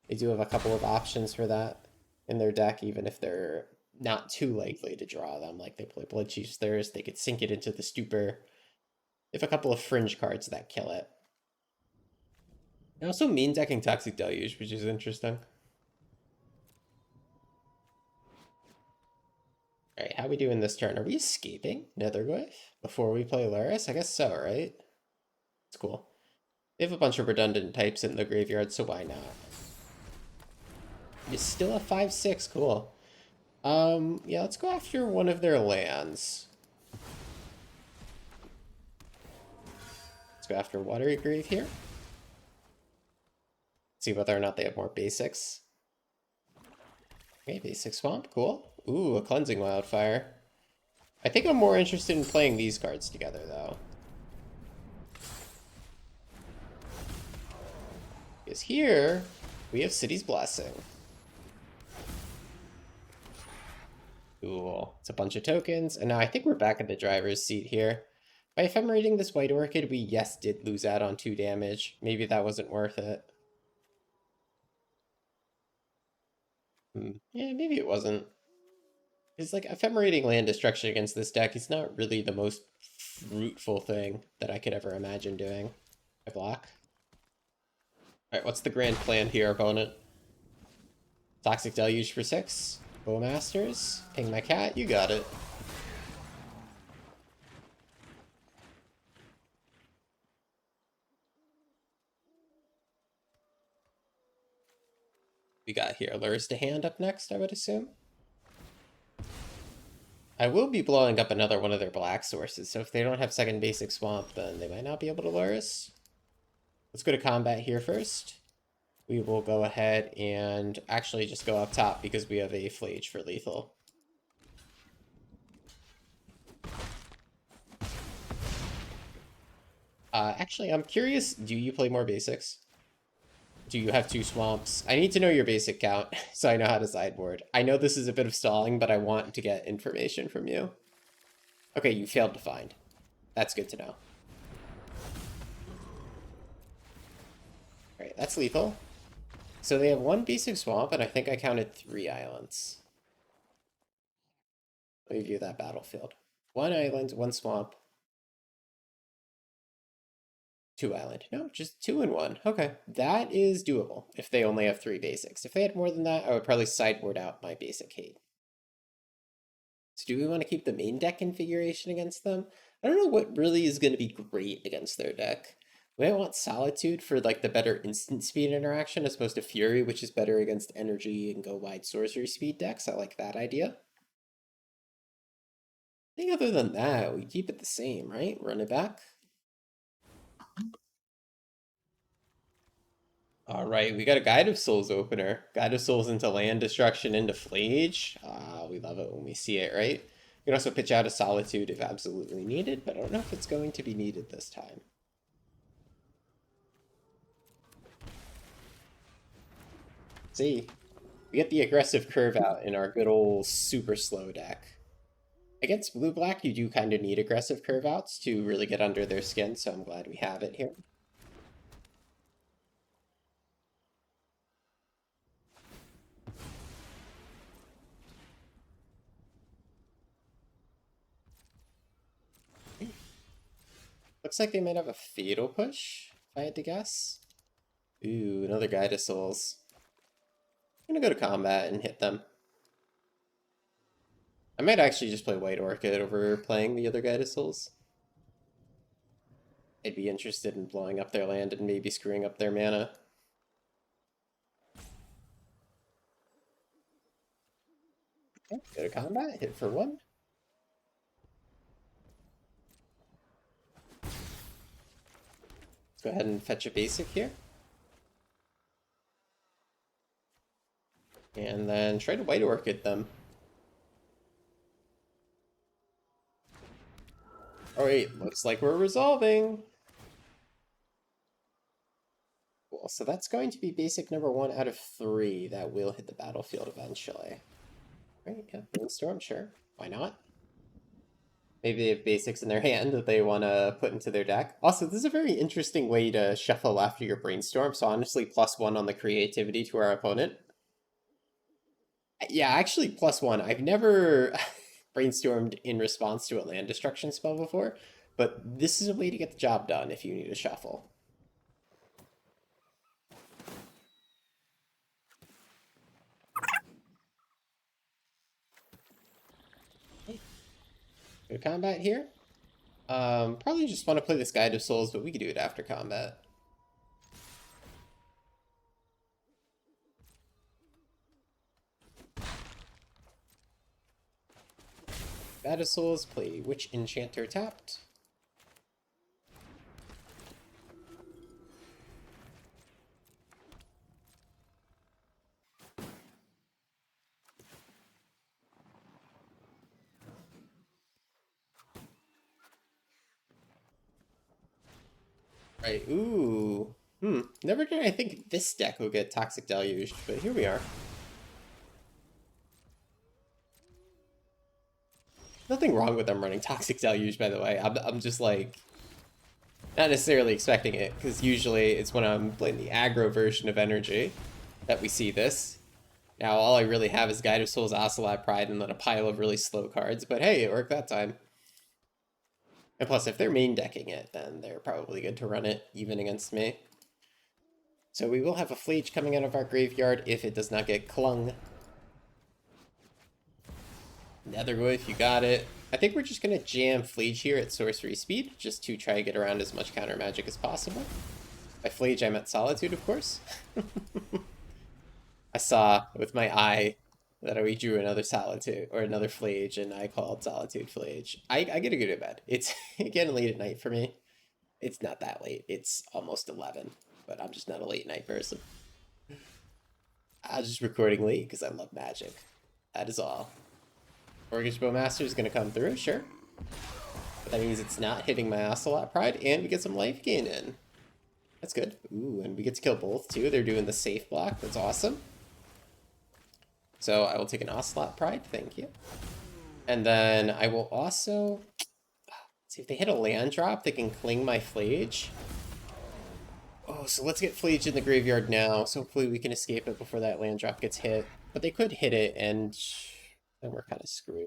They do have a couple of options for that in their deck, even if they're not too likely to draw them. Like they play Bloodchief's Thirst, they could sink it into the Stupor. They have a couple of fringe cards that kill it. They're also main decking Toxic Deluge, which is interesting. Alright, how we doing this turn? Are we escaping Nethergoyf before we play Laris? I guess so, right? It's cool. They have a bunch of redundant types in the graveyard, so why not? It's still a 5/6, cool. Yeah, let's go after one of their lands. Let's go after Watery Grave here. See whether or not they have more basics. Okay, basic swamp, cool. Ooh, a cleansing wildfire. I think I'm more interested in playing these cards together, though. Because here, we have City's Blessing. Cool. It's a bunch of tokens, and now I think we're back in the driver's seat here. By ephemerating this White Orchid, we, yes, did lose out on 2 damage. Maybe that wasn't worth it. Yeah, maybe it wasn't. It's like ephemerating land destruction against this deck is not really the most fruitful thing that I could ever imagine doing. I block. Alright, what's the grand plan here, opponent? Toxic Deluge for 6. Bowmasters. Ping my cat, you got it. We got here Lures to Hand up next, I would assume. I will be blowing up another one of their black sources, so if they don't have second basic swamp, then they might not be able to lure us. Let's go to combat here first. We will go ahead and actually just go up top because we have a Flage for lethal. Actually, I'm curious, do you play more basics? Do you have 2 swamps? I need to know your basic count so I know how to sideboard. I know this is a bit of stalling, but I want to get information from you. Okay, you failed to find. That's good to know. Alright, that's lethal. So they have 1 basic swamp, and I think I counted 3 islands. Let me view that battlefield. 1 island, 1 swamp. 2 island. No, just 2 and 1. Okay, that is doable if they only have 3 basics. If they had more than that, I would probably sideboard out my basic hate. So do we want to keep the main deck configuration against them? I don't know what really is going to be great against their deck. We might want Solitude for like the better instant speed interaction as opposed to Fury, which is better against energy and go wide sorcery speed decks. I like that idea. I think other than that, we keep it the same, right? Run it back. All right, we got a Guide of Souls opener. Guide of Souls into land destruction into Flage. Ah, we love it when we see it, right? We can also pitch out a Solitude if absolutely needed, but I don't know if it's going to be needed this time. See, we get the aggressive curve out in our good old super slow deck. Against blue-black, you do kind of need aggressive curve outs to really get under their skin, so I'm glad we have it here. Looks like they might have a Fatal Push, if I had to guess. Ooh, another Guide of Souls. I'm gonna go to combat and hit them. I might actually just play White Orchid over playing the other Guide of Souls. I'd be interested in blowing up their land and maybe screwing up their mana. Okay, go to combat, hit for 1. Let's go ahead and fetch a basic here. And then try to White Orchid them. Alright, looks like we're resolving. Cool, so that's going to be basic number 1 out of 3 that will hit the battlefield eventually. Right, yeah, Brainstorm, sure. Why not? Maybe they have basics in their hand that they want to put into their deck. Also, this is a very interesting way to shuffle after your Brainstorm, so honestly, +1 on the creativity to our opponent. Yeah, actually, +1. I've never brainstormed in response to a land destruction spell before, but this is a way to get the job done if you need a shuffle. Go to combat here. Probably just want to play this Guide of Souls, but we could do it after combat. Guide of Souls, play Witch Enchanter tapped. Right, ooh. Never did I think this deck will get Toxic Deluged, but here we are. Nothing wrong with them running Toxic Deluge, by the way. I'm just like, not necessarily expecting it, because usually it's when I'm playing the aggro version of Energy that we see this. Now all I really have is Guide of Souls, Ocelot Pride, and then a pile of really slow cards, but hey, it worked that time. And plus, if they're main decking it, then they're probably good to run it even against me. So we will have a Fleech coming out of our graveyard if it does not get clung. Netherwolf, you got it. I think we're just going to jam Fleege here at sorcery speed, just to try to get around as much counter magic as possible. By Fleege, I meant Solitude, of course. I saw with my eye that we drew another Solitude, or another Fleege, and I called Solitude Fleege. I get a good bed. It's getting late at night for me. It's not that late. It's almost 11, but I'm just not a late night person. I was just recording late because I love magic. That is all. Mortgage Bowmaster is going to come through, sure. But that means it's not hitting my Ocelot Pride, and we get some life gain in. That's good. Ooh, and we get to kill both, too. They're doing the safe block. That's awesome. So I will take an Ocelot Pride, thank you. And then I will also... see, if they hit a land drop, they can cling my Fleege. Oh, so let's get Fleege in the graveyard now. So hopefully we can escape it before that land drop gets hit. But they could hit it, and then we're kind of screwed.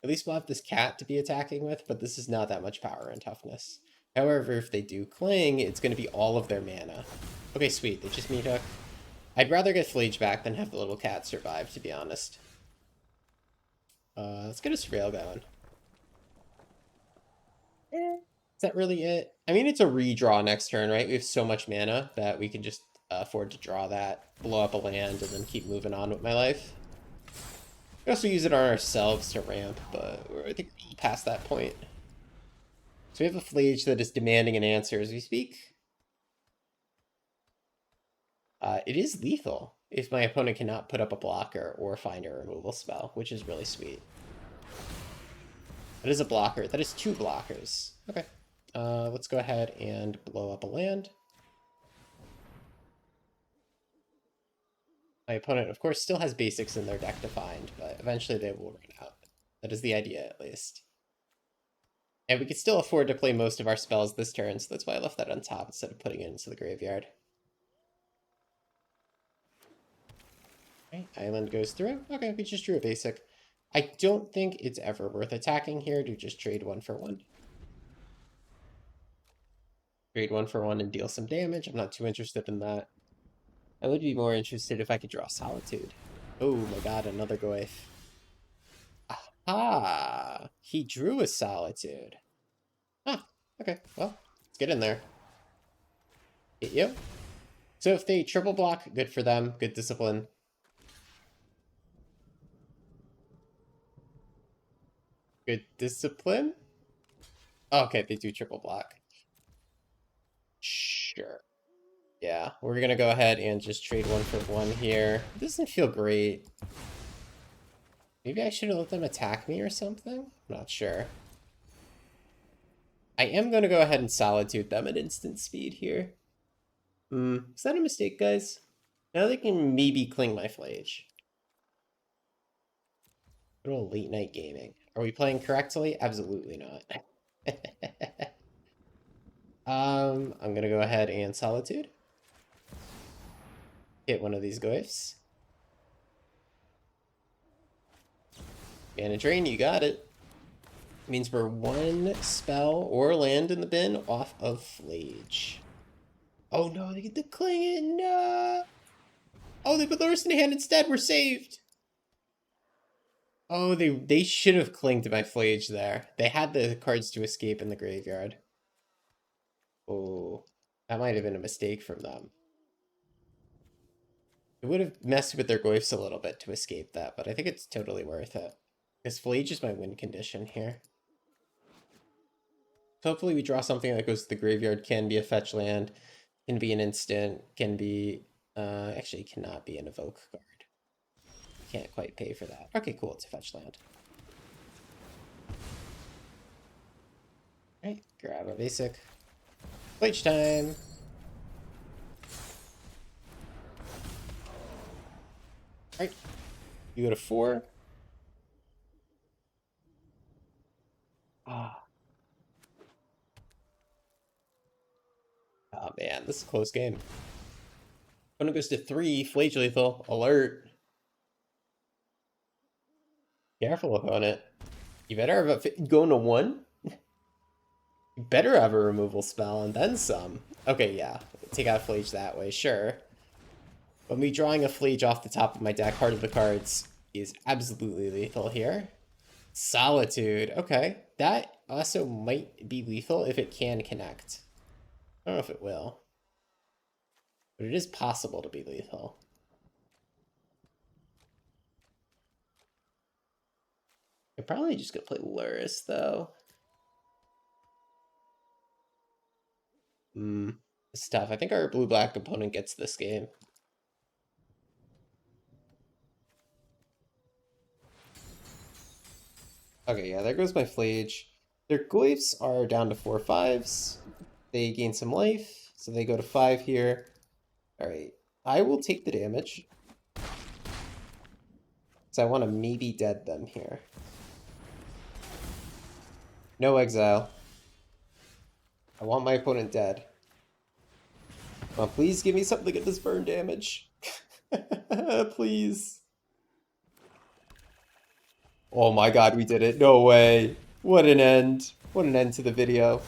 At least we'll have this cat to be attacking with, but this is not that much power and toughness. However, if they do cling, it's going to be all of their mana. Okay, sweet. They just meat hook. I'd rather get Fleege back than have the little cat survive, to be honest. Let's get a Surveil going. Is that really it? I mean, it's a redraw next turn, right? We have so much mana that we can just afford to draw that, blow up a land, and then keep moving on with my life. We also use it on ourselves to ramp, but I think we're past that point. So we have a Fleege that is demanding an answer as we speak. It is lethal if my opponent cannot put up a blocker or find a removal spell, which is really sweet. That is a blocker. That is 2 blockers. Okay. Let's go ahead and blow up a land. My opponent, of course, still has basics in their deck to find, but eventually they will run out. That is the idea, at least. And we could still afford to play most of our spells this turn, so that's why I left that on top instead of putting it into the graveyard. Okay, island goes through. Okay, we just drew a basic. I don't think it's ever worth attacking here to just trade 1 for 1. Trade 1 for 1 and deal some damage. I'm not too interested in that. I would be more interested if I could draw Solitude. Oh my god, another Goyf. Aha! He drew a Solitude. Ah, okay, well, let's get in there. Hit you. So if they triple block, good for them. Good discipline. Good discipline? Okay, they do triple block. Sure. Yeah, we're gonna go ahead and just trade 1 for 1 here. It doesn't feel great. Maybe I should have let them attack me or something? I'm not sure. I am going to go ahead and Solitude them at instant speed here. Is that a mistake, guys? Now they can maybe cling my Fleige. Little late night gaming. Are we playing correctly? Absolutely not. I'm gonna go ahead and Solitude. Hit one of these Goyfs. Mana drain, you got it. Means we're 1 spell or land in the bin off of Fleige. Oh no, they get the cling in. No! Oh, they put the wrist in hand instead. We're saved. Oh, they should have clinged to my Fleige there. They had the cards to escape in the graveyard. Oh, that might have been a mistake from them. It would have messed with their Goyfs a little bit to escape that, but I think it's totally worth it. Because Fleige is my win condition here. So hopefully we draw something that goes to the graveyard. Can be a fetch land, can be an instant, can be... actually cannot be an evoke card. Can't quite pay for that. Okay, cool, it's a fetch land. Alright, grab a basic. Bleach time! Alright, you go to 4. Ah. Oh man, this is a close game. Opponent goes to 3, Flage lethal, alert. Careful, opponent. You better have going to 1? You better have a removal spell and then some. Okay, yeah. Take out Flage that way, sure. But me drawing a Flage off the top of my deck, Heart of the Cards, is absolutely lethal here. Solitude. Okay. That also might be lethal if it can connect. I don't know if it will. But it is possible to be lethal. I'm probably just going to play Luris, though. It's tough. I think our blue-black opponent gets this game. Okay, yeah, there goes my Flage. Their Glyphs are down to 4/5s. They gain some life, so they go to 5 here. Alright, I will take the damage. So I want to maybe dead them here. No exile. I want my opponent dead. Come on, please give me something that does burn damage. Please. Oh my god, we did it. No way. What an end. What an end to the video.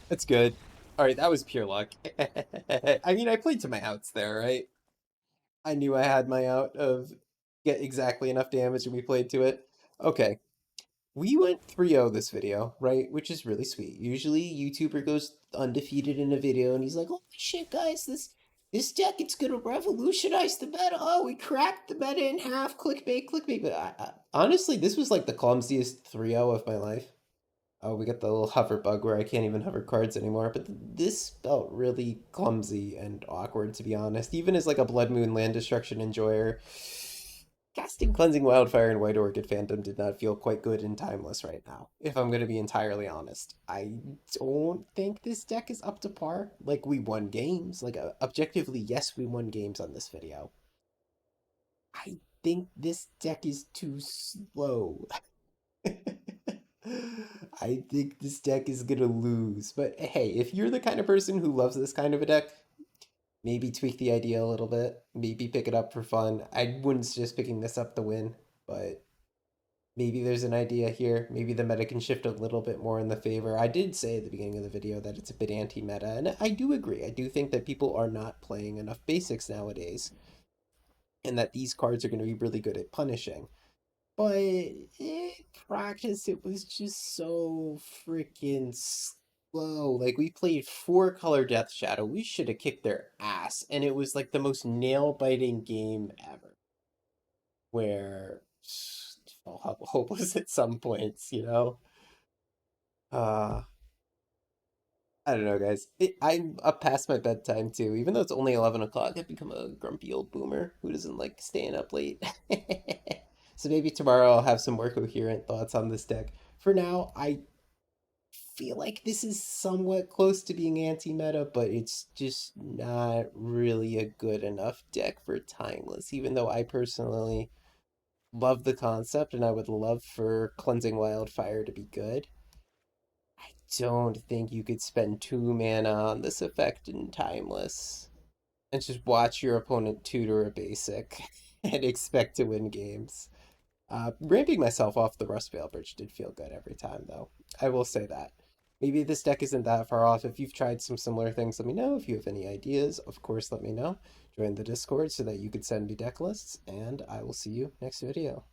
That's good. Alright, that was pure luck. I mean, I played to my outs there, right? I knew I had my out of get exactly enough damage and we played to it. Okay. We went 3-0 this video, right? Which is really sweet. Usually YouTuber goes undefeated in a video and he's like, "Holy shit, guys, this deck, it's gonna revolutionize the meta. Oh, we cracked the meta in half. Clickbait, clickbait." But honestly, this was like the clumsiest 3-0 of my life. Oh, we got the little hover bug where I can't even hover cards anymore. But this felt really clumsy and awkward, to be honest. Even as like a Blood Moon land destruction enjoyer, casting Cleansing Wildfire in White Orchid Phantom did not feel quite good and timeless right now, if I'm going to be entirely honest. I don't think this deck is up to par. Like, we won games. Like, objectively, yes, we won games on this video. I think this deck is too slow. I think this deck is gonna lose. But hey, if you're the kind of person who loves this kind of a deck, maybe tweak the idea a little bit. Maybe pick it up for fun. I wouldn't suggest picking this up to win, but maybe there's an idea here. Maybe the meta can shift a little bit more in the favor. I did say at the beginning of the video that it's a bit anti-meta, and I do agree. I do think that people are not playing enough basics nowadays, and that these cards are going to be really good at punishing. But in practice, it was just so freaking slow. Like, we played 4-color Death Shadow. We should have kicked their ass. And it was like the most nail-biting game ever. Where felt hopeless at some points, you know? Uh, I don't know, guys. I'm up past my bedtime, too. Even though it's only 11 o'clock, I've become a grumpy old boomer who doesn't like staying up late. So maybe tomorrow I'll have some more coherent thoughts on this deck. For now, I feel like this is somewhat close to being anti-meta, but it's just not really a good enough deck for Timeless, even though I personally love the concept and I would love for Cleansing Wildfire to be good. I don't think you could spend 2 mana on this effect in Timeless and just watch your opponent tutor a basic and expect to win games. Ramping myself off the Rustveil Bridge did feel good every time, though. I will say that. Maybe this deck isn't that far off. If you've tried some similar things, let me know. If you have any ideas, of course, let me know. Join the Discord so that you could send me deck lists, and I will see you next video.